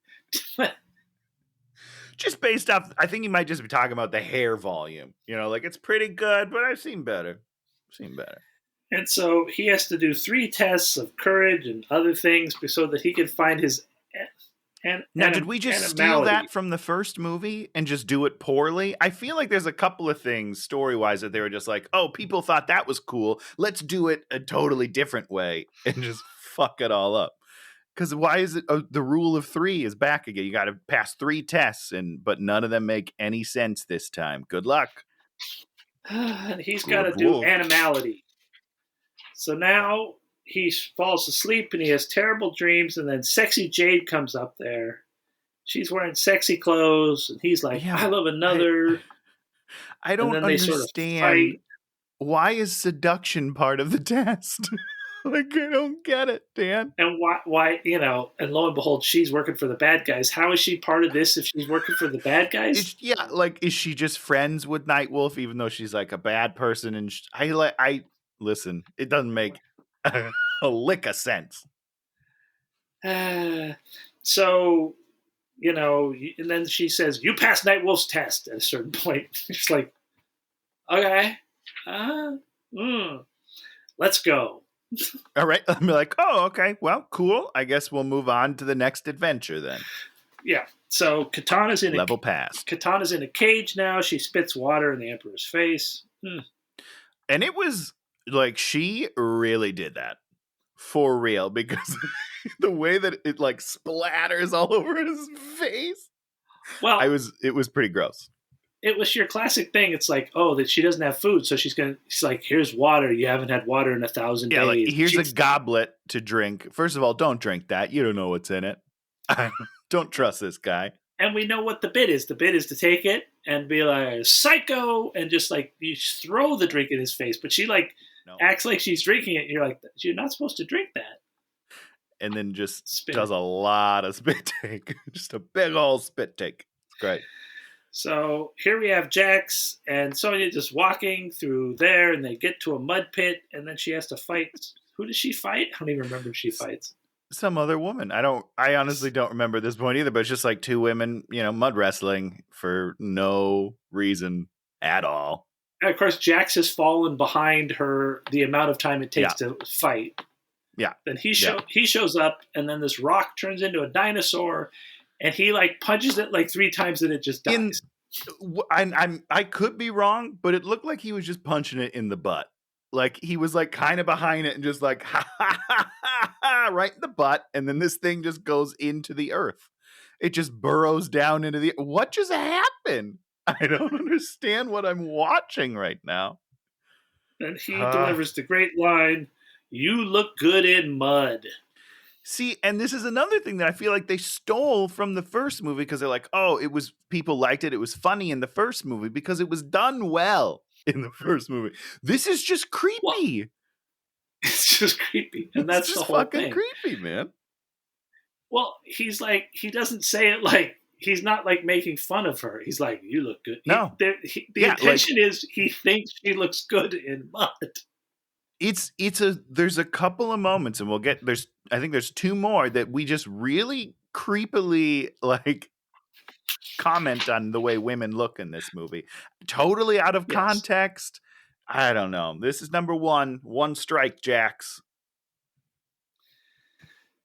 Just based off, I think you might just be talking about the hair volume. You know, like it's pretty good, but I've seen better. And so he has to do 3 tests of courage and other things so that he can find his. Now, did we just steal that from the first movie and just do it poorly? I feel like there's a couple of things story-wise that they were just like, oh, people thought that was cool. Let's do it a totally different way and just fuck it all up. Because why is it the rule of 3 is back again? You got to pass 3 tests, but none of them make any sense this time. Good luck. And he's got to do animality. So now he falls asleep and he has terrible dreams, and then Sexy Jade comes up there. She's wearing sexy clothes, and he's like, I love another. I don't understand. Why is seduction part of the test? Like, I don't get it, Dan. And why, and lo and behold, she's working for the bad guys. How is she part of this if she's working for the bad guys? Is she just friends with Nightwolf, even though she's like a bad person? And listen, it doesn't make a lick of sense. So, and then she says, "You passed Nightwolf's test." At a certain point, she's like, "Okay, let's go." All right, I'm like, "Oh, okay, well, cool. I guess we'll move on to the next adventure then." Yeah. So Katana's in level passed. Katana's in a cage now. She spits water in the Emperor's face, and it was like she really did that for real because the way that it like splatters all over his face. Well, it was pretty gross. it was your classic thing. It's like, oh, that she doesn't have food, so she's like, here's water. You haven't had water in 1,000 days. Like, here's a goblet to drink. First of all, don't drink that. You don't know what's in it. Don't trust this guy. And we know what the bit is. The bit is to take it and be like, psycho, and just like you throw the drink in his face. But she acts like she's drinking it. And you're like, you're not supposed to drink that. And then just does a lot of spit take. Just a big old spit take. It's great. So here we have Jax and Sonia just walking through there, and they get to a mud pit, and then she has to fight. Who does she fight? I don't even remember if she fights. Some other woman. I honestly don't remember this point either, but it's just like two women, mud wrestling for no reason at all. And of course, Jax has fallen behind her the amount of time it takes to fight. Yeah. Then he shows up, and then this rock turns into a dinosaur, and he like punches it like 3 times, and it just dies. I could be wrong, but it looked like he was just punching it in the butt. Like he was like kind of behind it and just like ha, ha, ha, ha, ha, right in the butt, and then this thing just goes into the earth. It just burrows down into the. What just happened? I don't understand what I'm watching right now. And he delivers the great line, "You look good in mud." See, and this is another thing that I feel like they stole from the first movie, because they're like, oh, people liked it. It was funny in the first movie because it was done well in the first movie. This is just creepy. Well, it's just creepy. And that's the whole fucking thing. Creepy, man. Well, he's like, he doesn't say it like, he's not like making fun of her. He's like, you look good. No. The intention is he thinks she looks good in mud. There's a couple of moments, and I think there's 2 more that we just really creepily like comment on the way women look in this movie. Totally out of context. I don't know. This is number 1. 1 strike, Jax.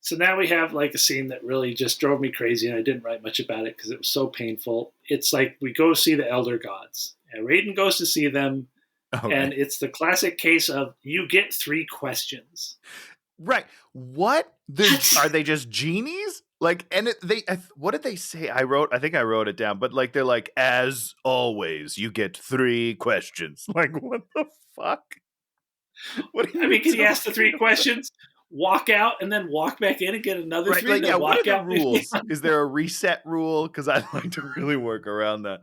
So now we have like a scene that really just drove me crazy, and I didn't write much about it because it was so painful. It's like we go see the Elder Gods, and Raiden goes to see them. Okay. And it's the classic case of you get 3 questions. Right. What? Are they just genies? Like, and what did they say? I think I wrote it down, but like, they're like, as always, you get 3 questions. Like, what the fuck? Can he ask the 3 questions, walk out, and then walk back in and get another 3? Like, yeah, what are the rules? Is there a reset rule? Because I'd like to really work around that.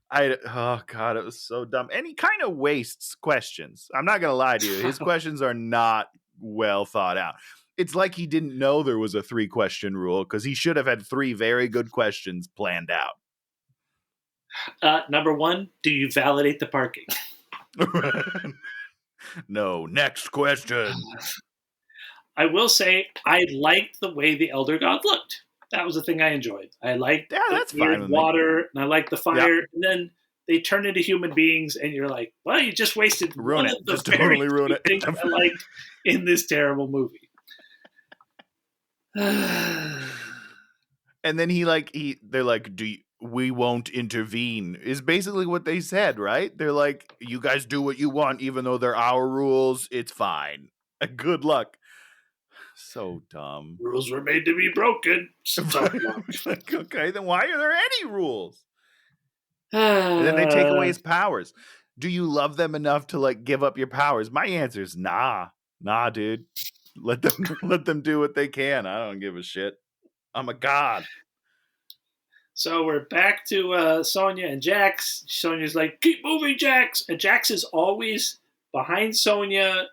Oh God, it was so dumb. And he kind of wastes questions. I'm not going to lie to you. His questions are not well thought out. It's like he didn't know there was a 3-question rule, because he should have had 3 very good questions planned out. Number 1, do you validate the parking? No, next question. I will say I liked the way the Elder God looked. That was the thing I enjoyed. I liked the weird water, and I liked the fire. And then they turn into human beings, and you're like, well, you just wasted ruin it. Just totally ruin it. Things I liked in this terrible movie. And then they're like, we won't intervene, is basically what they said, right? They're like, you guys do what you want, even though they're our rules. It's fine. Good luck. So dumb. Rules were made to be broken. Like, okay, then why are there any rules? And then they take away his powers. Do you love them enough to like give up your powers? My answer is nah, dude. Let them do what they can. I don't give a shit. I'm a god. So we're back to Sonia and Jax. Sonia's like, keep moving, Jax. And Jax is always behind Sonia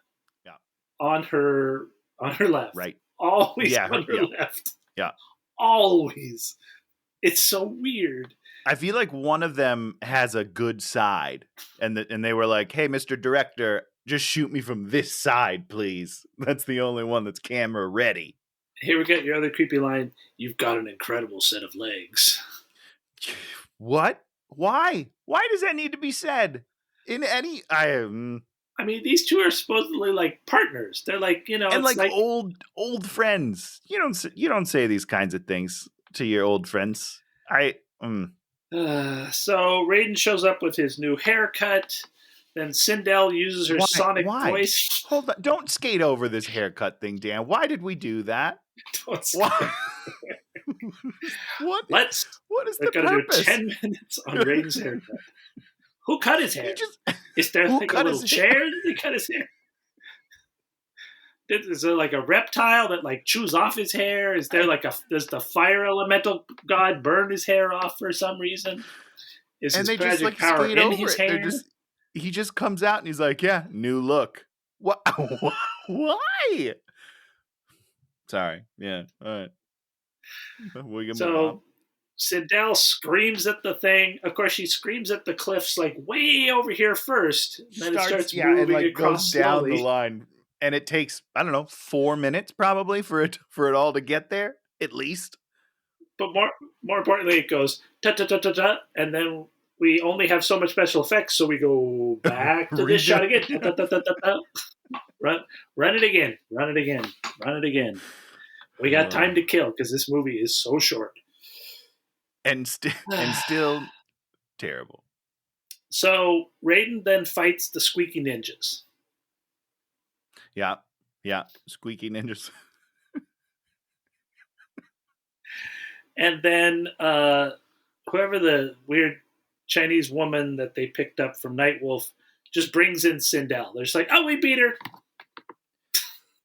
on her left. Right. Always on her left. Yeah. Always. It's so weird. I feel like one of them has a good side. And they were like, hey, Mr. Director, just shoot me from this side, please. That's the only one that's camera ready. Here we get your other creepy line. You've got an incredible set of legs. What? Why? Why does that need to be said? In any... I mean, these 2 are supposedly like partners. They're like, and it's like old friends. You don't say these kinds of things to your old friends. So Raiden shows up with his new haircut. Then Sindel uses her sonic voice. Hold on. Don't skate over this haircut thing, Dan. Why did we do that? Why? What is the purpose? Do 10 minutes on Raiden's haircut. Who cut his hair? Is there like a little chair that they cut his hair? Is there like a reptile that like chews off his hair? Is there like does the fire elemental god burn his hair off for some reason? Is his magic power in his hair? He just comes out and he's like, yeah, new look. What? Why? Sorry. Yeah. All right. So Sindel screams at the thing. Of course, she screams at the cliffs like way over here first. And then it starts moving and like across goes down slowly. The line. And it takes, I don't know, 4 minutes probably for it all to get there, at least. But more importantly, it goes ta-ta-ta-ta-ta, and then we only have so much special effects, so we go back to this shot again. Run it again. Run it again. Run it again. We got time to kill because this movie is so short. And still terrible. So Raiden then fights the Squeaky Ninjas. Yeah. Squeaky Ninjas. And then whoever the weird Chinese woman that they picked up from Nightwolf just brings in Sindel. They're just like, oh, we beat her.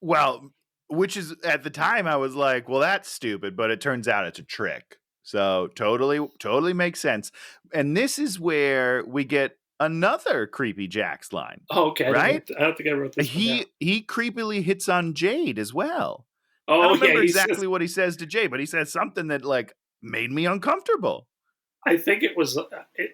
Well, which is, at the time, I was like, well, that's stupid, but it turns out it's a trick. So totally makes sense. And this is where we get another creepy Jax line. Oh, okay. Right? I don't think I wrote this one down. He creepily hits on Jade as well. Oh, I don't remember exactly what he says to Jade, but he says something that like made me uncomfortable. I think it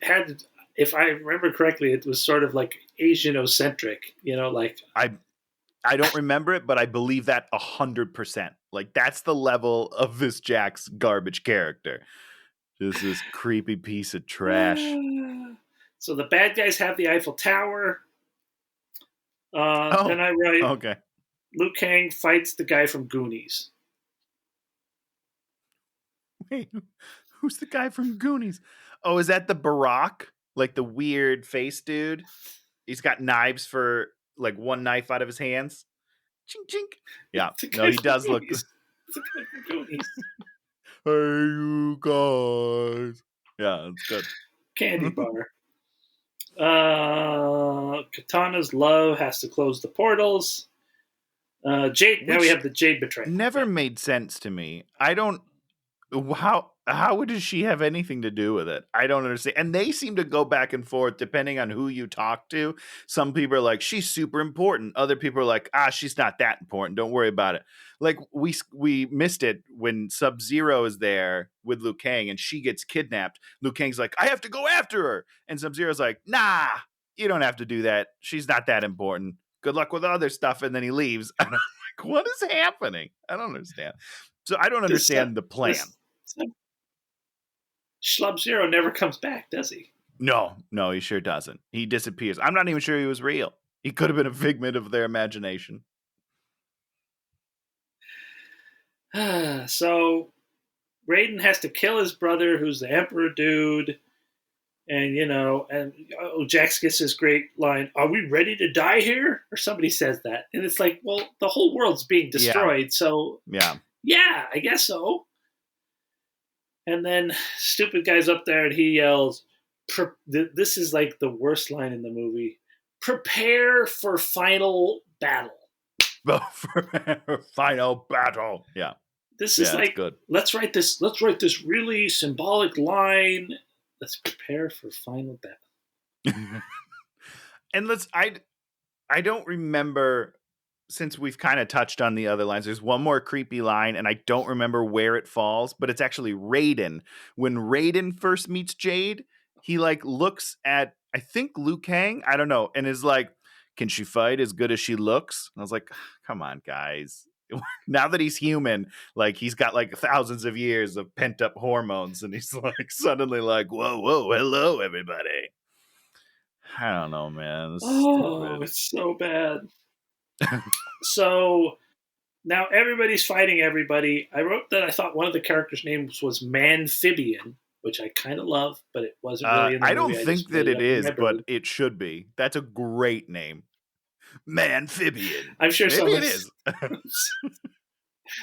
had, if I remember correctly, it was sort of like Asianocentric, like I don't remember it, but I believe that 100%. Like that's the level of this Jax garbage character. Just this creepy piece of trash. So the bad guys have the Eiffel Tower. Then I write, okay. Liu Kang fights the guy from Goonies. Wait, who's the guy from Goonies? Oh, is that the Barack? Like the weird face dude? He's got knives for like one knife out of his hands. Chink, chink. Yeah. No, he does look. It's the guy from Goonies. Hey, you guys. Yeah, that's good. Candy bar. Katana's love has to close the portals. Jade. Now we have the Jade betrayal. Never made sense to me. I don't. How does she have anything to do with it? I don't understand. And they seem to go back and forth depending on who you talk to. Some people are like, she's super important. Other people are like, she's not that important. Don't worry about it. Like we missed it when Sub-Zero is there with Liu Kang and she gets kidnapped. Liu Kang's like, I have to go after her. And Sub-Zero's like, nah, you don't have to do that. She's not that important. Good luck with other stuff. And then he leaves. And I'm like, what is happening? I don't understand. So I don't understand the plan. Sub-Zero never comes back, does he? No, he sure doesn't. He disappears. I'm not even sure he was real. He could have been a figment of their imagination. So Raiden has to kill his brother, who's the Emperor dude. And, Jax gets this great line, are we ready to die here? Or somebody says that. And it's like, well, the whole world's being destroyed. So, yeah, I guess so. And then stupid guy's up there and he yells, this is like the worst line in the movie, prepare for final battle. Final battle. Yeah. This is like, good. Let's write this really symbolic line. Let's prepare for final battle. And I don't remember, since we've kind of touched on the other lines, there's one more creepy line, and I don't remember where it falls, but it's actually Raiden. When Raiden first meets Jade, he like looks at, I think, Liu Kang, I don't know, and is like, can she fight as good as she looks? And I was like, come on, guys. Now that he's human, like he's got like thousands of years of pent up hormones, and he's like suddenly like, whoa, hello, everybody. I don't know, man. It's so bad. So now everybody's fighting everybody. I wrote that I thought one of the characters' names was Manphibian, which I kind of love, but it wasn't really in the movie. I don't think that it is, but it should be. That's a great name. Manphibian. I'm sure maybe it is.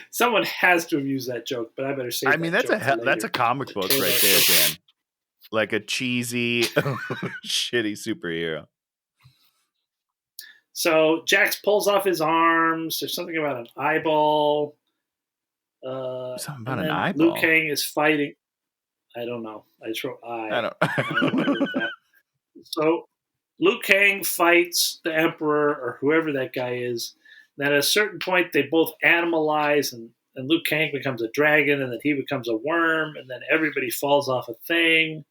Someone has to have used that joke, but I better say. I mean, that's a comic book right there, Dan. like a cheesy, shitty superhero. So Jax pulls off his arms. There's something about an eyeball. Something about and an then eyeball. Liu Kang is fighting. I don't know. I just wrote I don't. I don't know that. So Liu Kang fights the Emperor or whoever that guy is. Then at a certain point, they both animalize, and Liu Kang becomes a dragon, and then he becomes a worm, and then everybody falls off a thing.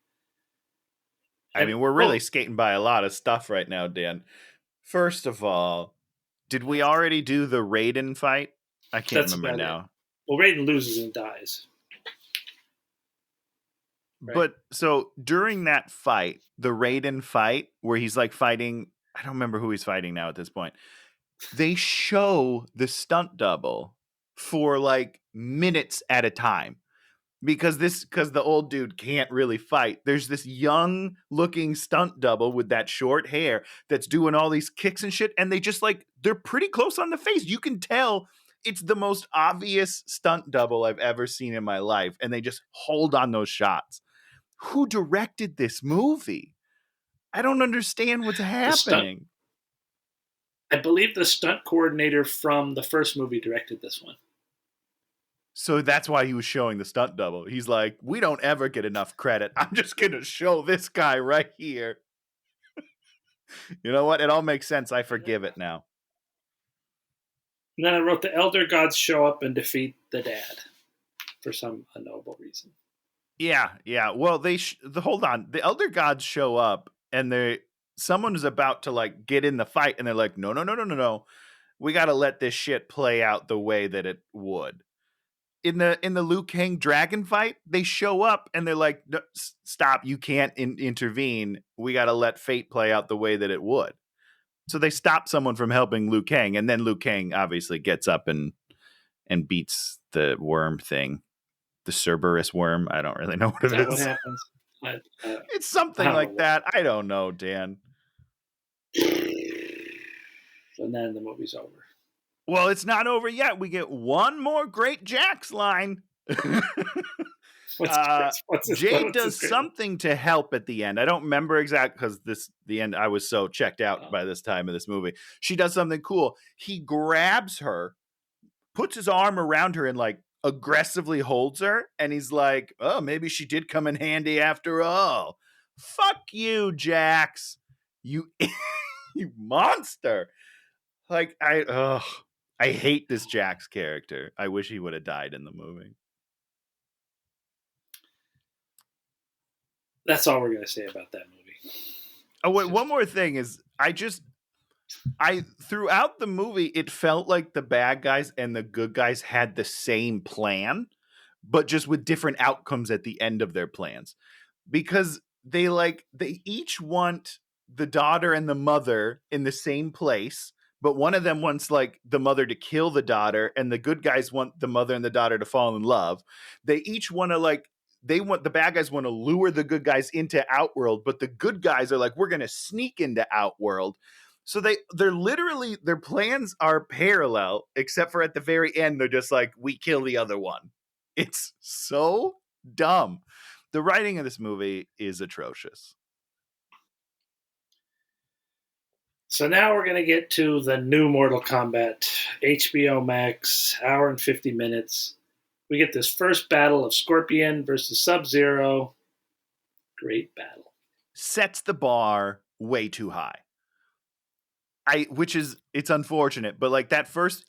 I mean, we're really skating by a lot of stuff right now, Dan. First of all, did we already do the Raiden fight? I can't remember now. It. Well, Raiden loses and dies. Right? But so during that fight, the Raiden fight, where he's like fighting, I don't remember who he's fighting now at this point. They show the stunt double for like minutes at a time. Because the old dude can't really fight. There's this young looking stunt double with that short hair that's doing all these kicks and shit. And they just like, they're pretty close on the face. You can tell it's the most obvious stunt double I've ever seen in my life. And they just hold on those shots. Who directed this movie? I don't understand what's happening. I believe the stunt coordinator from the first movie directed this one. So that's why he was showing the stunt double. He's like, we don't ever get enough credit. I'm just going to show this guy right here. You know what? It all makes sense. I forgive it now. And then I wrote the Elder Gods show up and defeat the dad for some unknowable reason. Yeah. Well, hold on. The Elder Gods show up and someone is about to like get in the fight and they're like, no. We got to let this shit play out the way that it would. In the Liu Kang dragon fight, they show up and they're like, no, stop, you can't intervene. We got to let fate play out the way that it would. So they stop someone from helping Liu Kang, and then Liu Kang obviously gets up and beats the worm thing. The Cerberus worm. I don't really know what it is. What happens? It's something like that. I don't know, Dan. And then the movie's over. Well, it's not over yet. We get one more great Jax line. Jade does something to help at the end. I don't remember exactly because the end I was so checked out by this time of this movie. She does something cool. He grabs her, puts his arm around her, and like aggressively holds her. And he's like, "Oh, maybe she did come in handy after all." Fuck you, Jax. You you monster. Like I hate this Jax character. I wish he would have died in the movie. That's all we're going to say about that movie. Oh, wait, one more thing is throughout the movie, it felt like the bad guys and the good guys had the same plan, but just with different outcomes at the end of their plans. Because they each want the daughter and the mother in the same place. But one of them wants like the mother to kill the daughter, and the good guys want the mother and the daughter to fall in love. They each want to the bad guys want to lure the good guys into Outworld, but the good guys are like, we're going to sneak into Outworld. So they're literally, their plans are parallel, except for at the very end, they're just like, we kill the other one. It's so dumb. The writing of this movie is atrocious. So now we're going to get to the new Mortal Kombat, HBO Max, hour and 50 minutes. We get this first battle of Scorpion versus Sub-Zero. Great battle. Sets the bar way too high. It's unfortunate, but like that first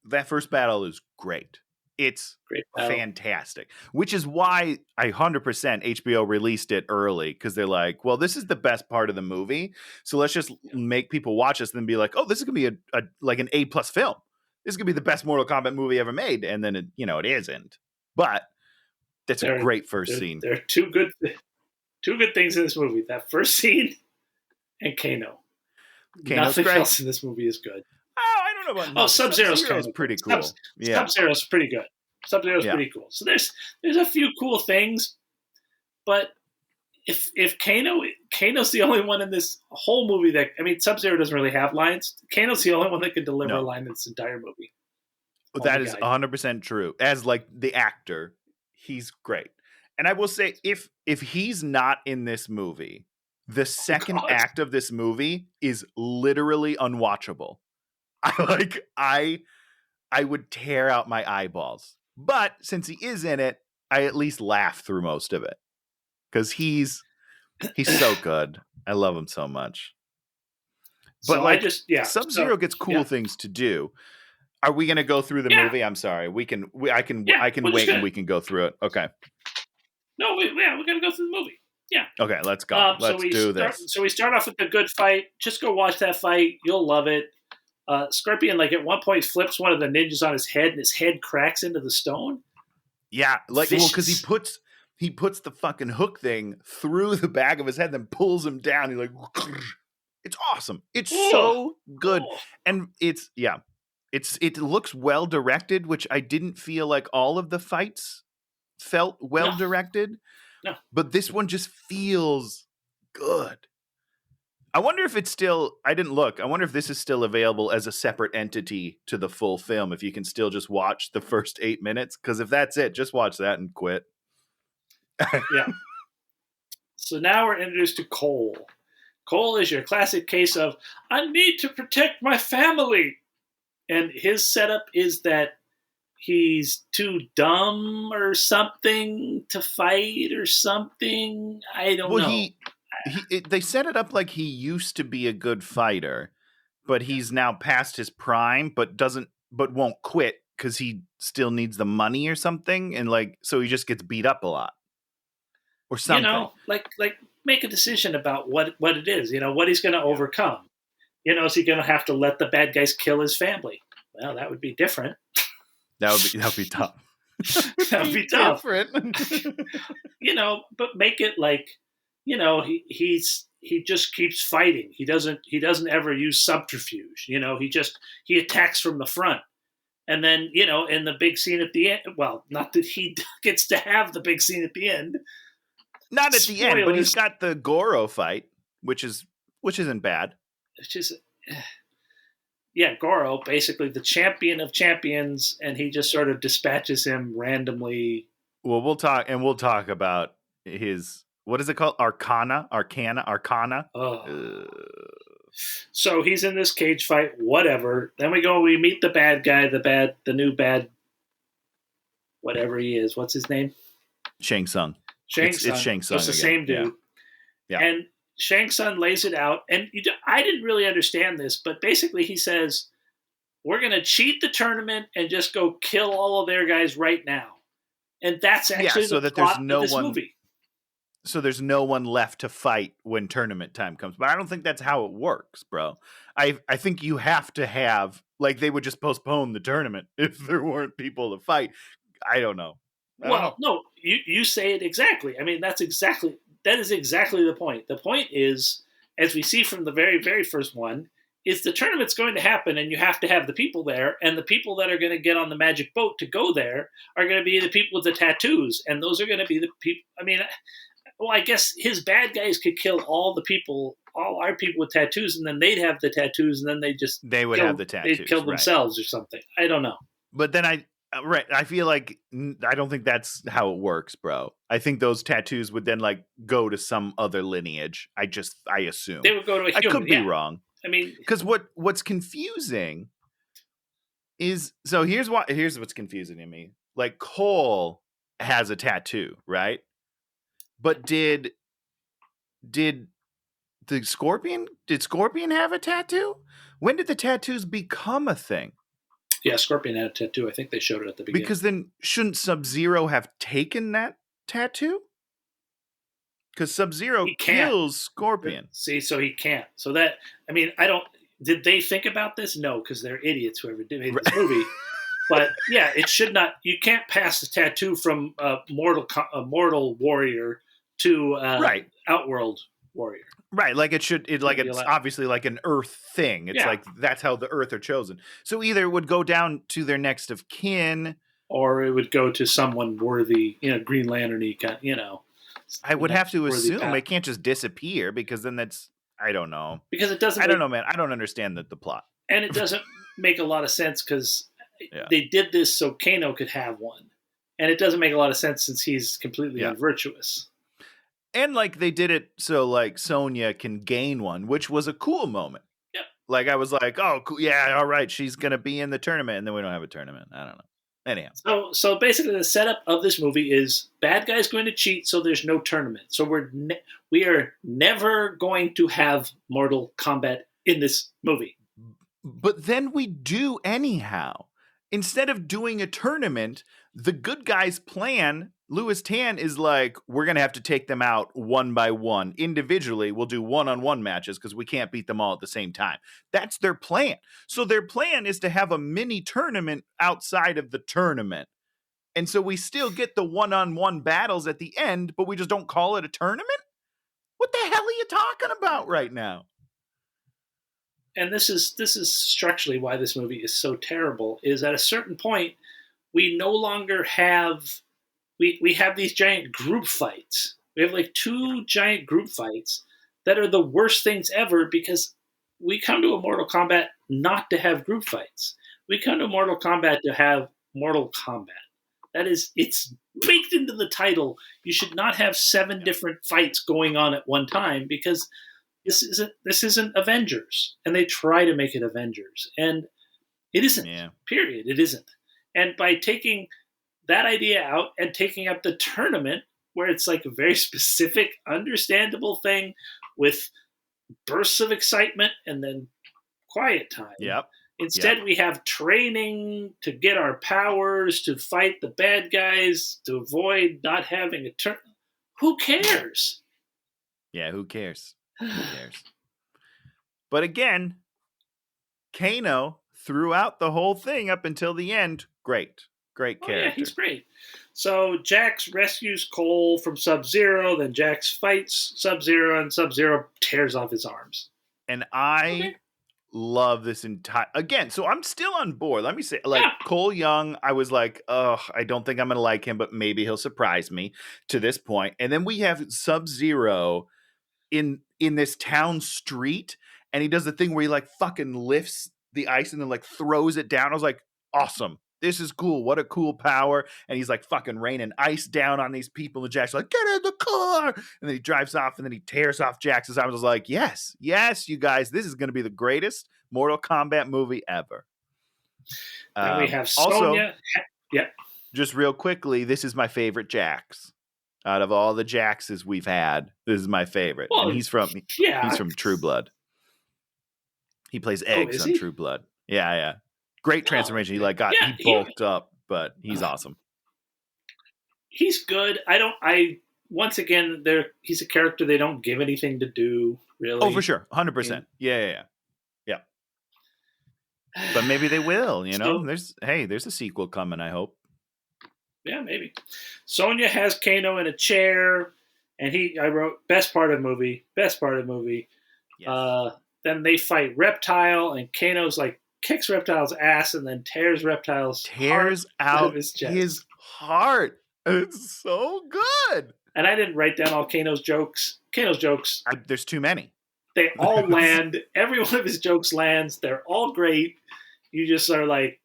battle is great. It's fantastic, which is why 100% HBO released it early, because they're like, well, this is the best part of the movie, so let's just make people watch this and then be like, oh, this is gonna be like an A+ film. This is gonna be the best Mortal Kombat movie ever made, and then it isn't. But that's a great first scene. There are two good things in this movie: that first scene and Kano. Nothing else in this movie is good. Oh, I don't know about Sub-Zero's pretty cool. Sub-Zero's pretty good. Sub-Zero's pretty cool. So there's a few cool things, but if Kano's the only one in this whole movie Sub-Zero doesn't really have lines. Kano's the only one that could deliver a line in this entire movie. That is 100% true. As like the actor, he's great. And I will say, if he's not in this movie, the second act of this movie is literally unwatchable. I would tear out my eyeballs. But since he is in it, I at least laugh through most of it. Because he's so good. I love him so much. But so Sub-Zero gets cool things to do. Are we going to go through the movie? I'm sorry. I can wait and we can go through it. Okay. No, we're going to go through the movie. Yeah. Okay, let's go. Let's do this. So we start off with the good fight. Just go watch that fight. You'll love it. Scorpion, at one point, flips one of the ninjas on his head, and his head cracks into the stone. Yeah, because he puts the fucking hook thing through the back of his head, then pulls him down. He's like, it's awesome. It's so good, and it looks well directed, which I didn't feel like all of the fights felt well directed. No, but this one just feels good. I wonder if it's still, I didn't look. I wonder if this is still available as a separate entity to the full film. If you can still just watch the first 8 minutes. Because if that's it, just watch that and quit. Yeah. So now we're introduced to Cole. Cole is your classic case of, I need to protect my family. And his setup is that he's too dumb or something to fight or something. I don't know. They set it up like he used to be a good fighter, but he's now past his prime, but won't quit because he still needs the money or something, and so he just gets beat up a lot or something. Make a decision about what it is. What he's going to overcome. Is he going to have to let the bad guys kill his family? Well, that would be different. That would be tough. That would be tough. But make it he just keeps fighting. He doesn't ever use subterfuge. He attacks from the front. And then, in the big scene at the end, well, not that he gets to have the big scene at the end. Not at the end, but he's got the Goro fight, which isn't bad. Goro, basically the champion of champions, and he just sort of dispatches him randomly. Well, we'll talk about his, what is it called? Arcana. So he's in this cage fight, whatever. Then we meet the bad guy, the new bad, whatever he is. What's his name? Shang Tsung. It's Shang Tsung. It's the same dude. Yeah. And Shang Tsung lays it out. And I didn't really understand this, but basically he says, we're going to cheat the tournament and just go kill all of their guys right now. And that's actually the plot of this movie. So there's no one left to fight when tournament time comes. But I don't think that's how it works, bro. I think you have to have, they would just postpone the tournament if there weren't people to fight. I don't know. No, you say it exactly. I mean, that is exactly the point. The point is, as we see from the very, very first one, is the tournament's going to happen and you have to have the people there, and the people that are going to get on the magic boat to go there are going to be the people with the tattoos, and those are going to be the people. I mean, I guess his bad guys could kill all our people with tattoos, and then they'd have the tattoos, and then they would have the tattoos. They'd kill themselves or something. I don't know. But then I feel like I don't think that's how it works, bro. I think those tattoos would then go to some other lineage. I assume they would go to a human. I could be wrong. I mean, because what's confusing is, so here's what's confusing to me. Cole has a tattoo, right? But did the Scorpion have a tattoo? When did the tattoos become a thing? Yeah, Scorpion had a tattoo. I think they showed it at the beginning. Because then shouldn't Sub-Zero have taken that tattoo? Because Sub-Zero kills Scorpion. See, so he can't. So that, I mean, did they think about this? No, because they're idiots, whoever made this movie. But yeah, it should not, you can't pass the tattoo from a mortal warrior to Outworld warrior. Right, it's obviously an Earth thing. It's that's how the Earth are chosen. So either it would go down to their next of kin, or it would go to someone worthy, Green Lantern-y, I would have to assume it can't just disappear, because then that's, I don't know. Because it doesn't. I don't know, man. I don't understand the plot, and it doesn't make a lot of sense because they did this so Kano could have one. And it doesn't make a lot of sense since he's completely unvirtuous. And like they did it so like Sonia can gain one, which was a cool moment. Yep. Like I was like, oh, cool. Yeah, all right, she's gonna be in the tournament, and then we don't have a tournament. I don't know. Anyhow, so basically, the setup of this movie is bad guy's going to cheat, so there's no tournament. So we are never going to have Mortal Kombat in this movie. But then we do anyhow. Instead of doing a tournament, the good guys' plan, Louis Tan is like, we're going to have to take them out one by one. Individually, we'll do one-on-one matches because we can't beat them all at the same time. That's their plan. So their plan is to have a mini tournament outside of the tournament. And so we still get the one-on-one battles at the end, but we just don't call it a tournament? What the hell are you talking about right now? And this is structurally why this movie is so terrible, is at a certain point we no longer have we have these giant group fights. We have like 2 giant group fights that are the worst things ever because we come to a Mortal Kombat not to have group fights. We come to Mortal Kombat to have Mortal Kombat. That is, it's baked into the title. You should not have 7 different fights going on at one time because this isn't Avengers, and they try to make it Avengers, and it isn't. Yeah. Period. It isn't. And by taking that idea out and taking up the tournament, where it's like a very specific, understandable thing with bursts of excitement and then quiet time. Yep. Instead, we have training to get our powers, to fight the bad guys, to avoid not having a turn. Who cares? Yeah, who cares? Who cares? But again, Kano throughout the whole thing up until the end, great character. Yeah, he's great. So Jax rescues Cole from Sub-Zero, then Jax fights Sub-Zero, and Sub-Zero tears off his arms. And I love this entire again. So I'm still on board. Let me say, like Cole Young, I was like, oh, I don't think I'm gonna like him, but maybe he'll surprise me to this point. And then we have Sub-Zero in this town street, and he does the thing where he like fucking lifts the ice and then like throws it down. I was like, awesome. This is cool. What a cool power. And he's like fucking raining ice down on these people. And Jack's like, get in the car. And then he drives off and then he tears off Jax's arms. I was like, yes, you guys, this is going to be the greatest Mortal Kombat movie ever. Then we have Sonia. Also, just real quickly, this is my favorite Jax. Out of all the Jaxes we've had, this is my favorite. Well, and he's from True Blood. He plays Eggs on True Blood. Yeah. Great transformation. He bulked up, but he's awesome. He's good. Once again, he's a character they don't give anything to do, really. Oh, for sure. 100%. Yeah. But maybe they will, you know? There's a sequel coming, I hope. Yeah, maybe. Sonia has Kano in a chair, and I wrote best part of the movie. Yes. Then they fight Reptile, and Kano's like kicks Reptile's ass and then tears Reptile's heart out of his chest. His heart. It's so good. And I didn't write down all Kano's jokes. There's too many. They all land. Every one of his jokes lands. They're all great. You just are like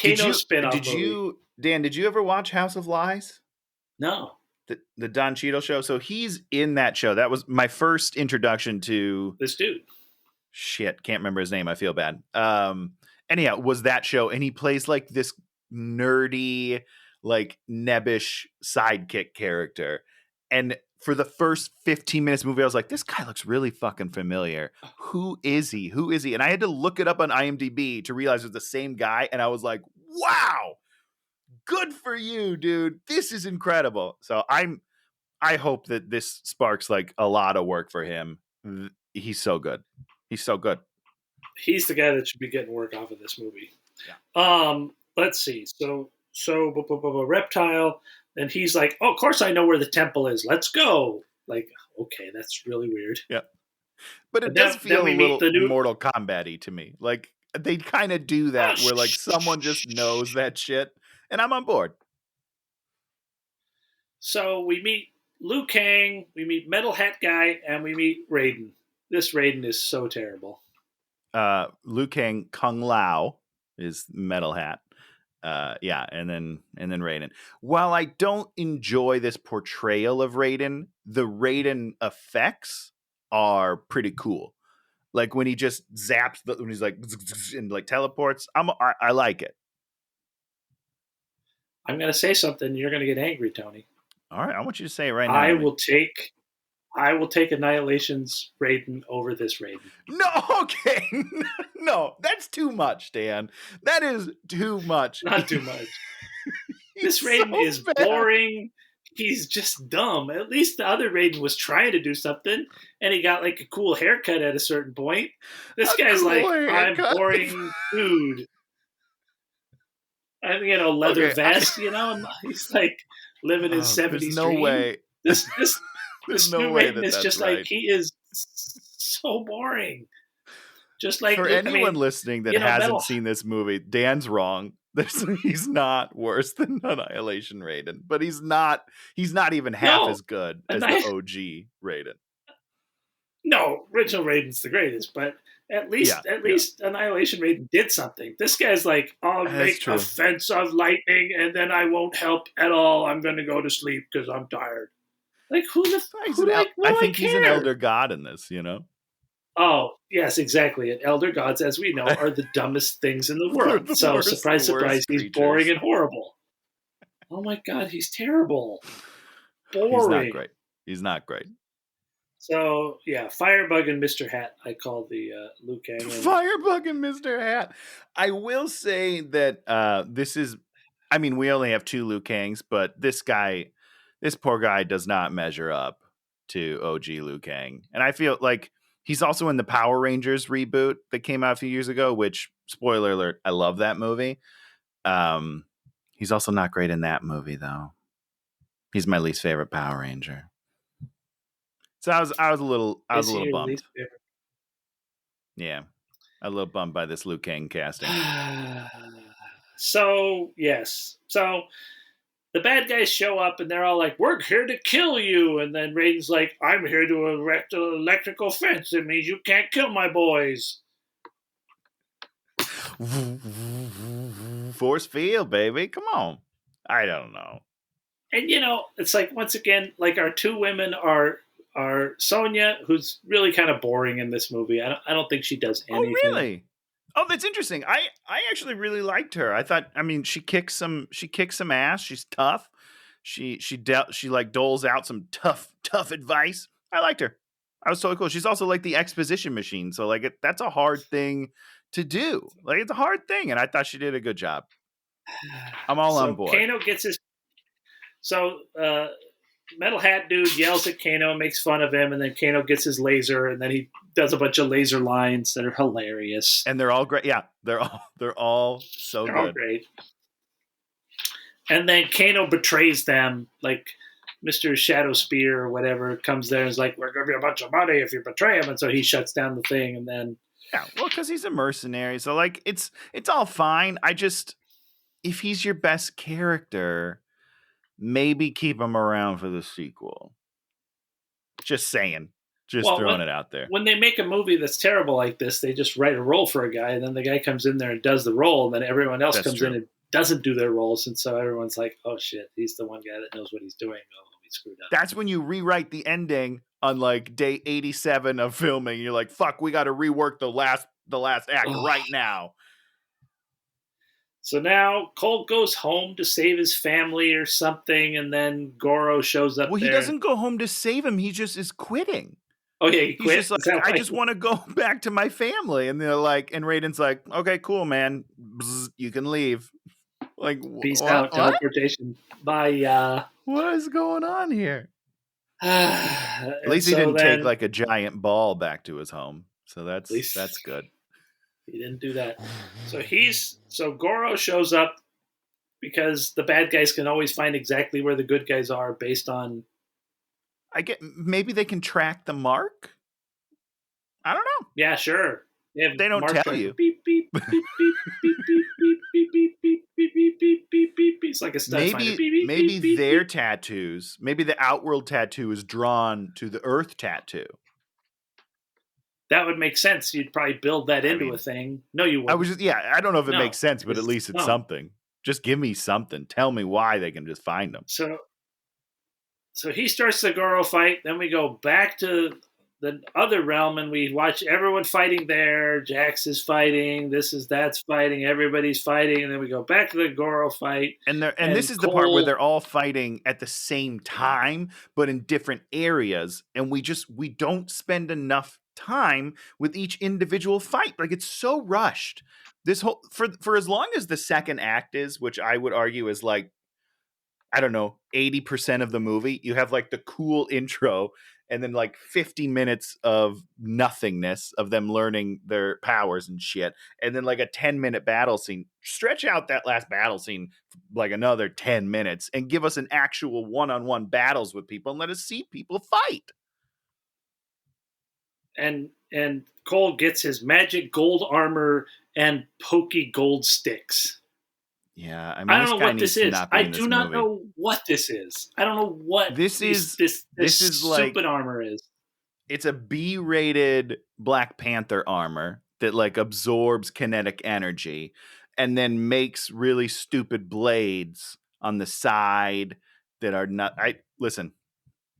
Kano spin-off movie. Dan, did you ever watch House of Lies? No. The Don Cheadle show? So he's in that show. That was my first introduction to this dude. Shit, can't remember his name. I feel bad. Anyhow, was that show, and he plays like this nerdy, like nebbish sidekick character. And for the first 15 minutes of the movie, I was like, this guy looks really fucking familiar. Who is he? And I had to look it up on IMDb to realize it was the same guy. And I was like, wow, good for you, dude. This is incredible. So I hope that this sparks like a lot of work for him. He's so good. He's the guy that should be getting work off of this movie. Yeah. Let's see. So Reptile, and he's like, oh, of course I know where the temple is. Let's go. Like, okay, that's really weird. Yeah. But it does feel a little Mortal Kombat-y to me. Like, they kind of do that where like someone just knows that shit, and I'm on board. So we meet Liu Kang, we meet Metal Hat Guy, and we meet Raiden. This Raiden is so terrible. Liu Kang Kung Lao is Metal Hat. and then Raiden. While I don't enjoy this portrayal of Raiden, the Raiden effects are pretty cool. Like when he just zaps, when he's like and like teleports, I like it. I'm going to say something. You're going to get angry, Tony. All right, I want you to say it right now. I will take Annihilation's Raiden over this Raiden. No, okay. No, that's too much, Dan. That is too much. Not too much. This Raiden is boring. He's just dumb. At least the other Raiden was trying to do something, and he got like a cool haircut at a certain point. This guy's cool like, haircut. I'm boring dude. And, leather vest, and he's like living his 70s There's no dream. way. This no new way Raiden is just right. like, he is so boring. Just like for anyone listening that hasn't seen this movie, Dan's wrong. He's not worse than Annihilation Raiden, but he's not even half as good as the OG Raiden. No, original Raiden's the greatest, but at least Annihilation Raiden did something. This guy's like, I'll make a fence of lightning and then I won't help at all. I'm going to go to sleep because I'm tired. Like, I think he's an elder god in this, Oh, yes, exactly. And elder gods, as we know, are the dumbest things in the world. So, surprise, surprise, he's boring and horrible. Oh my God, he's terrible. Boring. He's not great. So, yeah, Firebug and Mr. Hat, I call the Liu Kang. Firebug and Mr. Hat. I will say that this is, we only have 2 Liu Kangs, but this poor guy does not measure up to OG Liu Kang. And I feel like he's also in the Power Rangers reboot that came out a few years ago, which, spoiler alert, I love that movie. He's also not great in that movie, though. He's my least favorite Power Ranger. So I was a little bummed. Yeah, a little bummed by this Liu Kang casting. So yes, the bad guys show up and they're all like, "We're here to kill you," and then Raiden's like, "I'm here to erect an electrical fence. It means you can't kill my boys." Force field, baby, come on. I don't know. And it's like, once again, like, our 2 women are Sonia, who's really kind of boring in this movie. I don't think she does anything. Oh, really? Oh, that's interesting. I actually really liked her. I thought, she kicks some ass. She's tough. She like doles out some tough advice. I liked her. I was totally cool. She's also like the exposition machine. So like that's a hard thing to do. Like, it's a hard thing, and I thought she did a good job. I'm all on board. Kano gets his. So Metal Hat dude yells at Kano, makes fun of him, and then Kano gets his laser, and then he does a bunch of laser lines that are hilarious. And they're all great. Yeah, they're all so good. All great. And then Kano betrays them, like Mr. Shadow Spear or whatever comes there and is like, "We're going to give you a bunch of money if you betray him," and so he shuts down the thing, and then because he's a mercenary, so like it's all fine. If he's your best character, maybe keep him around for the sequel. Just saying. Throwing it out there. When they make a movie that's terrible like this, they just write a role for a guy, and then the guy comes in there and does the role, and then everyone else comes in and doesn't do their roles, and so everyone's like, "Oh shit, he's the one guy that knows what he's doing." Oh, we screwed up. That's when you rewrite the ending on like day 87 of filming. You're like, "Fuck, we got to rework the last act right now." So now Colt goes home to save his family or something, and then Goro shows up. Well, he doesn't go home to save him. He just is quitting. Oh yeah, he quit. He's just like, I just want to go back to my family, and they're like, and Raiden's like, "Okay, cool, man, Bzz, you can leave." Like, peace out, teleportation. Bye. What is going on here? At least he didn't take like a giant ball back to his home, so that's good. He didn't do that. So Goro shows up because the bad guys can always find exactly where the good guys are based on. Maybe they can track the mark. I don't know. Yeah, sure. They don't tell you. Beep beep beep beep beep beep beep beep beep beep beep beep beep beep beep. It's like a stud finder. Maybe their tattoos. Maybe the Outworld tattoo is drawn to the Earth tattoo. That would make sense. You'd probably build that into a thing. No, you wouldn't. I don't know if it makes sense, but at least it's something. Just give me something. Tell me why they can just find them. So he starts the Goro fight. Then we go back to the other realm and we watch everyone fighting there. Jax is fighting. That's fighting. Everybody's fighting. And then we go back to the Goro fight. And this is the part where they're all fighting at the same time, but in different areas. And we don't spend enough time with each individual fight. Like, it's so rushed. This whole for as long as the second act is, which I would argue is like, I don't know, 80% of the movie, you have like the cool intro and then like 50 minutes of nothingness of them learning their powers and shit. And then like a 10-minute battle scene. Stretch out that last battle scene like another 10 minutes and give us an actual one-on-one battles with people and let us see people fight. And Cole gets his magic gold armor and pokey gold sticks. Yeah, I mean, I don't know what this is. I do not know what this is. I don't know what this stupid like, armor is. It's a B-rated Black Panther armor that like absorbs kinetic energy and then makes really stupid blades on the side that are not. Listen,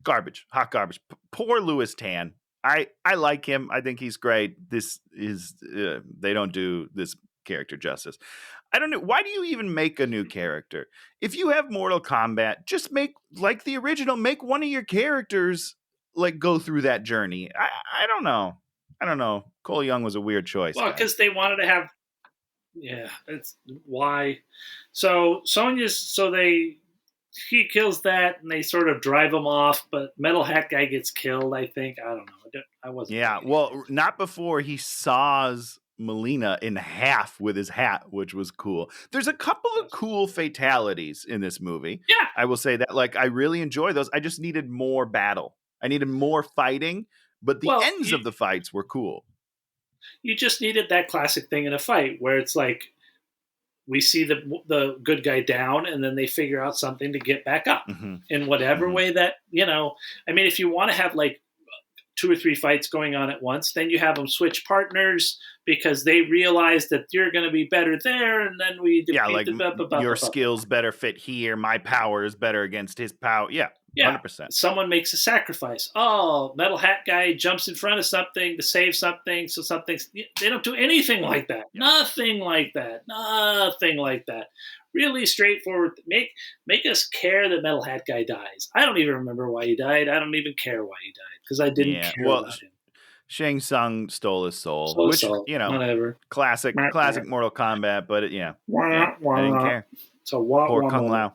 garbage, hot garbage. Poor Louis Tan. I like him. I think he's great. This is they don't do this character justice. I don't know. Why do you even make a new character? If you have Mortal Kombat, just make like the original. Make one of your characters like go through that journey. I don't know. I don't know. Cole Young was a weird choice. Well, because they wanted to have. Yeah, that's why. So Sonia's. He kills that, and they sort of drive him off. But Metal Hat Guy gets killed. I think. I don't know. I wasn't. Yeah. Well, not before he saws Melina in half with his hat, which was cool. There's a couple of cool fatalities in this movie. Yeah. I will say that. Like, I really enjoy those. I just needed more battle. I needed more fighting, but the ends of the fights were cool. You just needed that classic thing in a fight where it's like we see the good guy down and then they figure out something to get back up in whatever way that, I mean, if you want to have like 2 or 3 fights going on at once, then you have them switch partners because they realize that you're going to be better there, and then we defeat your skills better fit here. My power is better against his power. Yeah, 100%. Someone makes a sacrifice. Oh, Metal Hat Guy jumps in front of something to save something, so something's. They don't do anything like that. Nothing like that. Nothing like that. Really straightforward. Make us care that Metal Hat Guy dies. I don't even remember why he died. I don't even care why he died because I didn't care about him. Shang Tsung stole his soul, whatever. Classic Mortal Kombat, but I didn't care. So poor Kung Lao.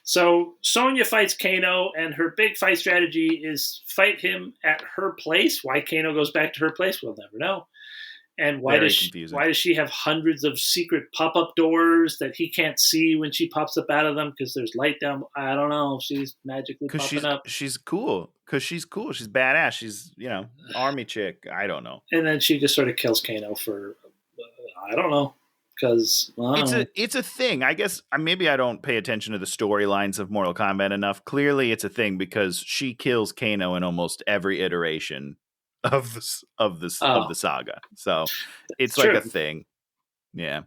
So Sonya fights Kano, and her big fight strategy is fight him at her place. Why Kano goes back to her place, we'll never know. And why does she have hundreds of secret pop-up doors that he can't see when she pops up out of them because there's light down? I don't know. She's magically popping up. She's cool. Because she's cool. She's badass. She's, army chick. I don't know. And then she just sort of kills Kano for, I don't know. Because it's a thing. I guess maybe I don't pay attention to the storylines of Mortal Kombat enough. Clearly, it's a thing because she kills Kano in almost every iteration of the saga. So it's like a thing. Yeah.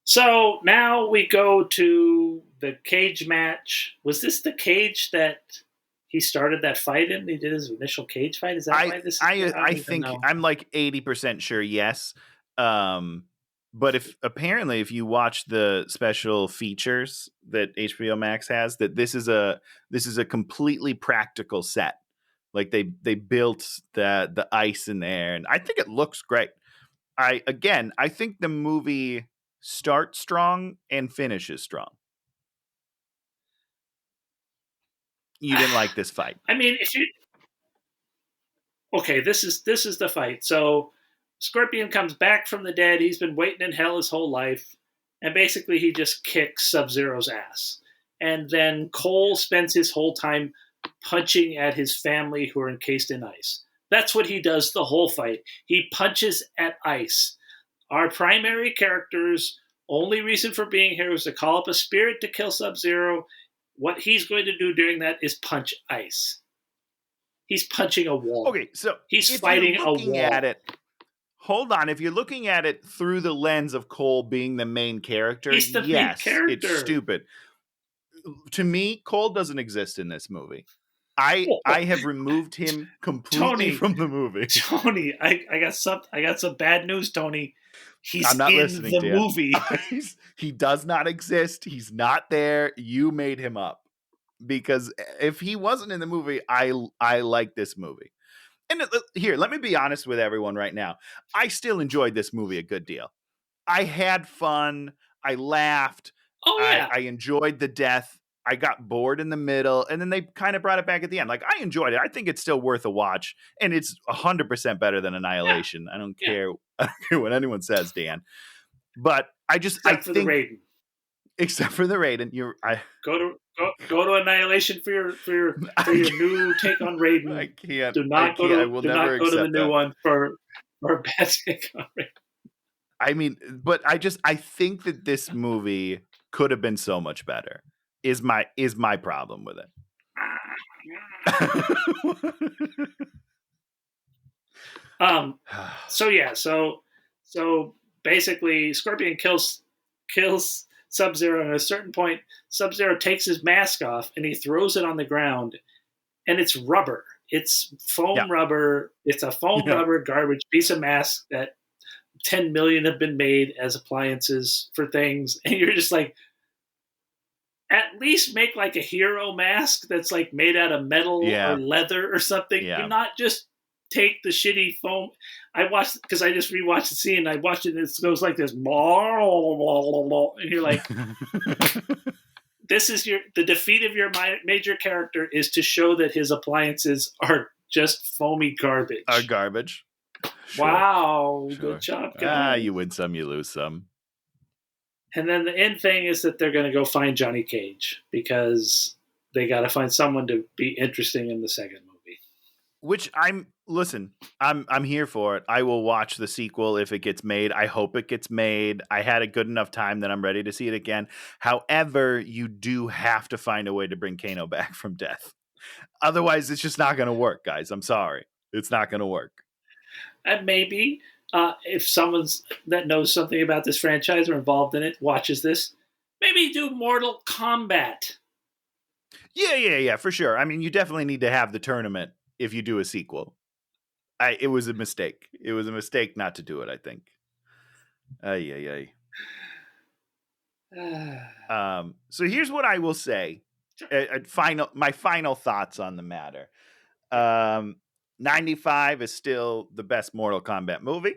So now we go to the cage match. Was this the cage that he started that fight in? He did his initial cage fight. Is that why this? I think I'm like 80% sure. Yes. But if you watch the special features that HBO Max has, that this is a completely practical set. Like they built the ice in there, and I think it looks great. I think the movie starts strong and finishes strong. You didn't like this fight. I mean, this is the fight. So Scorpion comes back from the dead. He's been waiting in hell his whole life. And basically he just kicks Sub-Zero's ass. And then Cole spends his whole time punching at his family who are encased in ice. That's what he does the whole fight. He punches at ice. Our primary character's only reason for being here was to call up a spirit to kill Sub-Zero. What he's going to do during that is punch ice. He's punching a wall. Okay, so he's fighting a wall. At it hold on. If you're looking at it through the lens of Cole being the main character, He's the main yes, character. it's stupid. To me, Cole doesn't exist in this movie. I have removed him completely from the movie. Tony, I got some bad news, Tony. He's I'm not in listening the to movie. He does not exist. He's not there. You made him up. Because if he wasn't in the movie, I like this movie. And here, let me be honest with everyone right now. I still enjoyed this movie a good deal. I had fun. I laughed. Oh, yeah. I enjoyed the death. I got bored in the middle, and then they kind of brought it back at the end. Like, I enjoyed it. I think it's still worth a watch, and it's 100% better than Annihilation. Yeah. I don't care what anyone says, Dan. But Except for the Raiden. Except for the Raiden, go to Annihilation for your new take on Raiden. I can't. Do not go to the new one for a bad take on Raiden. I mean, but I think that this movie could have been so much better. Is my problem with it. So basically Scorpion kills Sub-Zero, and at a certain point Sub-Zero takes his mask off and he throws it on the ground, and it's rubber. It's foam rubber. It's a foam rubber garbage piece of mask that 10 million have been made as appliances for things, and you're just like, at least make like a hero mask that's like made out of metal or leather or something. Yeah. Do not just take the shitty foam. I watched, because I just rewatched the scene. I watched it, and it goes like this, and you're like, this is the defeat of your major character is to show that his appliances are just foamy garbage. Are garbage. Sure. Wow, sure. Good job, guys. You win some, you lose some. And then the end thing is that they're going to go find Johnny Cage because they got to find someone to be interesting in the second movie. Which I'm here for it. I will watch the sequel if it gets made. I hope it gets made. I had a good enough time that I'm ready to see it again. However, you do have to find a way to bring Kano back from death. Otherwise, it's just not going to work, guys. I'm sorry. It's not going to work. And maybe if someone that knows something about this franchise or involved in it watches this, maybe do Mortal Kombat. Yeah, for sure. I mean, you definitely need to have the tournament if you do a sequel. It was a mistake. It was a mistake not to do it, I think. So here's what I will say. My final thoughts on the matter. 95 is still the best Mortal Kombat movie.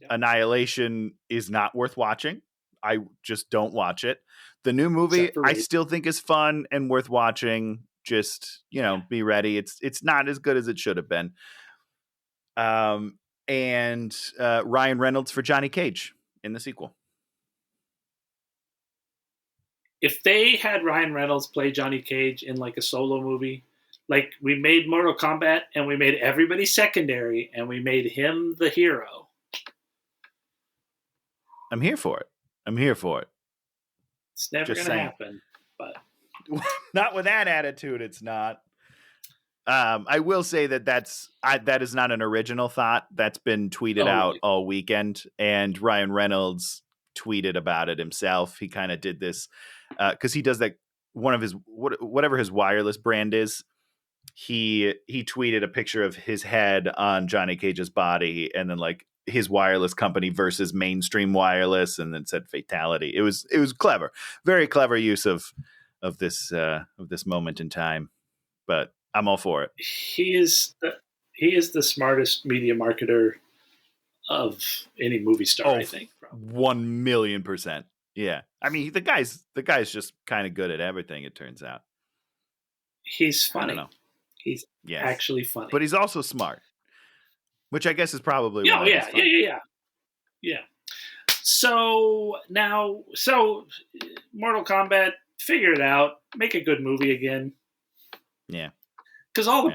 Yep. Annihilation is not worth watching. I just don't watch it. The new movie I still think is fun and worth watching. Just, be ready. It's not as good as it should have been. And Ryan Reynolds for Johnny Cage in the sequel. If they had Ryan Reynolds play Johnny Cage in like a solo movie, like we made Mortal Kombat and we made everybody secondary and we made him the hero. I'm here for it. It's never going to happen, but not with that attitude. It's not. I will say that is not an original thought. That's been tweeted out all weekend, and Ryan Reynolds tweeted about it himself. He kind of did this because he does that. One of his whatever his wireless brand is. He tweeted a picture of his head on Johnny Cage's body, and then like his wireless company versus mainstream wireless, and then said fatality. It was clever, very clever use of this moment in time. But I'm all for it. He is the smartest media marketer of any movie star, I think. 1,000,000%. Yeah, I mean the guy's just kind of good at everything. It turns out he's funny. I don't know. He's actually funny, but he's also smart, which I guess is probably yeah. So Mortal Kombat, figure it out, make a good movie again. Yeah, because all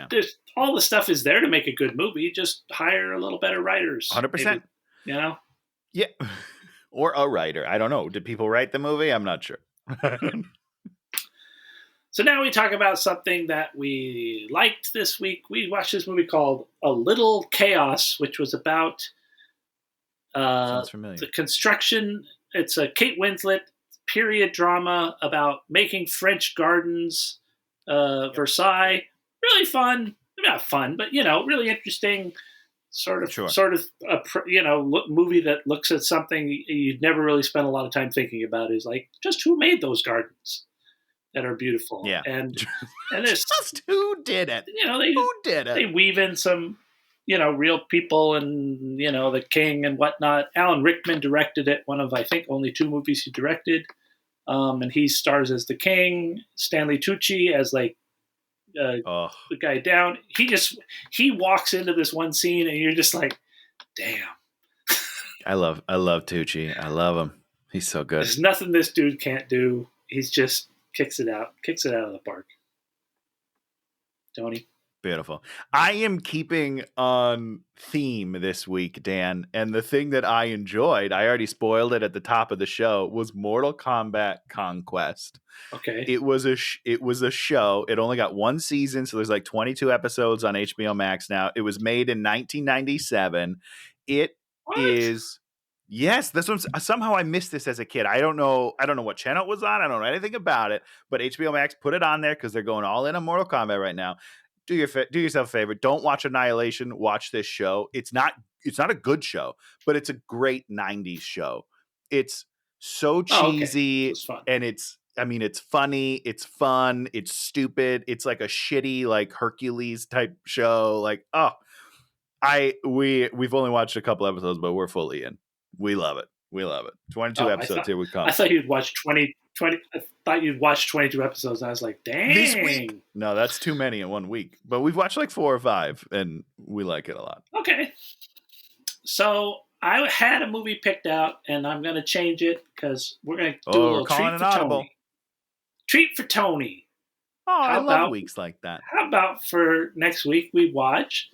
the stuff is there to make a good movie. Just hire a little better writers. 100%. Yeah, or a writer. I don't know. Did people write the movie? I'm not sure. So now we talk about something that we liked this week. We watched this movie called A Little Chaos, which was about Sounds familiar. The construction, it's a Kate Winslet period drama about making French gardens, Versailles. Really fun. Not fun, but really interesting. Sort of a movie that looks at something you'd never really spend a lot of time thinking about. Is like, just who made those gardens that are beautiful? Yeah, and it's just who did it? Who did it? They weave in some real people and the king and whatnot. Alan Rickman directed it. One of, I think, only 2 movies he directed. And he stars as the king. Stanley Tucci as like the guy down. He walks into this one scene and you're just like, damn. I love Tucci. I love him. He's so good. There's nothing this dude can't do. He's just kicks it out of the park. Tony. Beautiful. I am keeping on theme this week, Dan, and the thing that I enjoyed, I already spoiled it at the top of the show, was Mortal Kombat Conquest. Okay. It was a show. It only got 1 season, so there's like 22 episodes on HBO Max now. It was made in 1997. It is. Yes, this one's somehow I missed this as a kid. I don't know what channel it was on. I don't know anything about it, but HBO Max put it on there because they're going all in on Mortal Kombat right now. Do yourself a favor. Don't watch Annihilation. Watch this show. It's not a good show, but it's a great 90s show. It's so cheesy, and it's funny, it's fun, it's stupid. It's like a shitty like Hercules type show. Like, we've only watched a couple episodes, but we're fully in. We love it. 22 episodes. Here we come. I thought you'd watch 20. I thought you'd watch 22 episodes. And I was like, dang. This week? No, that's too many in 1 week. But we've watched like 4 or 5, and we like it a lot. Okay. So I had a movie picked out, and I'm going to change it because we're going to do a little treat for Tony. Treat for Tony. I love weeks like that. How about for next week we watch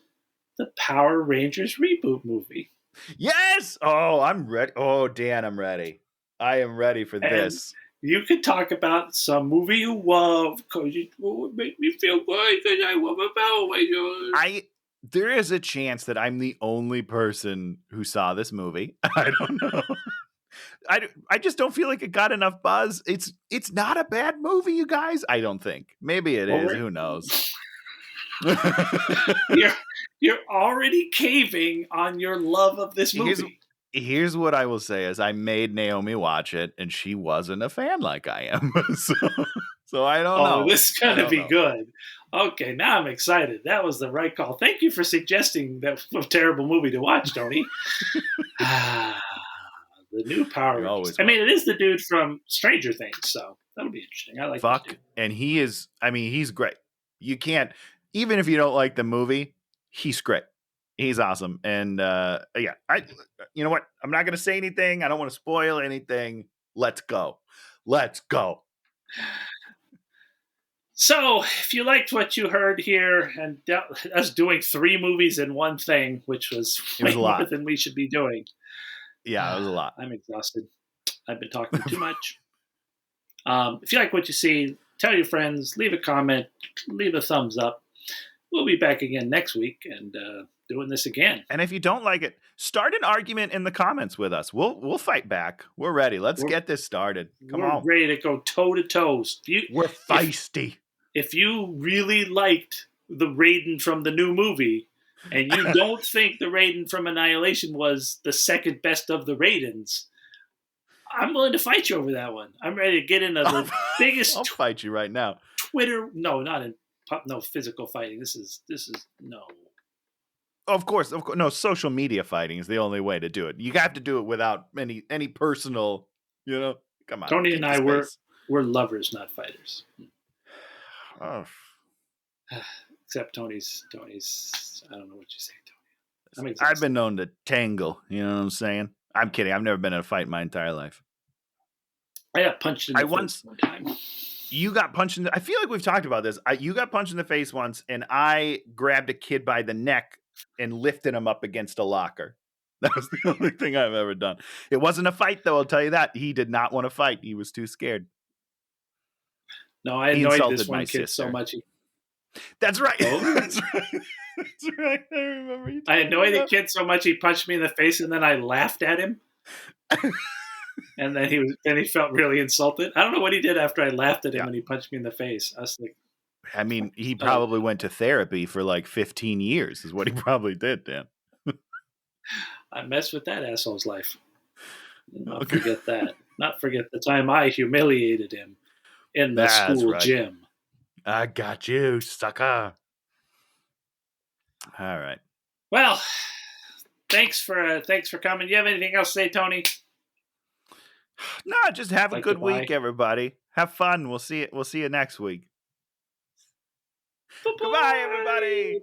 the Power Rangers reboot movie? Yes! Oh, I'm ready. Oh, Dan, I'm ready. I am ready for this. You could talk about some movie you love because it would make me feel good because I love a Power Rangers. There is a chance that I'm the only person who saw this movie. I don't know. I just don't feel like it got enough buzz. It's not a bad movie, you guys. I don't think. Maybe it is. Who knows? You're already caving on your love of this movie. Here's what I will say is I made Naomi watch it, and she wasn't a fan like I am. so I don't know. Oh, this is going to be good. Okay, now I'm excited. That was the right call. Thank you for suggesting that terrible movie to watch, Tony. The new Power Rangers. I mean, it is the dude from Stranger Things, so that'll be interesting. I like that. And he's great. You can't, even if you don't like the movie, he's great. He's awesome. And you know what? I'm not going to say anything. I don't want to spoil anything. Let's go. So if you liked what you heard here and us doing 3 movies in one thing, which was way more than we should be doing. Yeah, it was a lot. I'm exhausted. I've been talking too much. If you like what you see, tell your friends, leave a comment, leave a thumbs up. We'll be back again next week and doing this again. And if you don't like it, start an argument in the comments with us. We'll fight back. We're ready. Let's get this started. Come on. We're ready to go toe to toe. We're feisty. If you really liked the Raiden from the new movie, and you don't think the Raiden from Annihilation was the second best of the Raidens, I'm willing to fight you over that one. I'm ready to get into the biggest. I'll fight you right now. Twitter, no, not in no physical fighting. This is no. Of course, no. Social media fighting is the only way to do it. You have to do it without any personal. Come on. Tony and I we're lovers, not fighters. Oh. Except Tony's. I don't know what you say, Tony. I've been known to tangle. You know what I'm saying? I'm kidding. I've never been in a fight in my entire life. I got punched in the face one time. You got punched in I feel like we've talked about this. You got punched in the face once, and I grabbed a kid by the neck and lifted him up against a locker. That was the only thing I've ever done. It wasn't a fight, though. I'll tell you that. He did not want to fight. He was too scared. No, I annoyed this one kid so much. That's right. Oh. That's right. That's right. I remember you. I annoyed the kid so much he punched me in the face, and then I laughed at him. And then he felt really insulted. I don't know what he did after I laughed at him and he punched me in the face. I was like, I mean, he probably went to therapy for like 15 years is what he probably did, Dan. I messed with that asshole's life. Not forget that. Not forget the time I humiliated him in the school gym. I got you, sucker. All right. Well, thanks for coming. You have anything else to say, Tony? No, just have a good week, everybody. Have fun. We'll see you next week. Goodbye, everybody.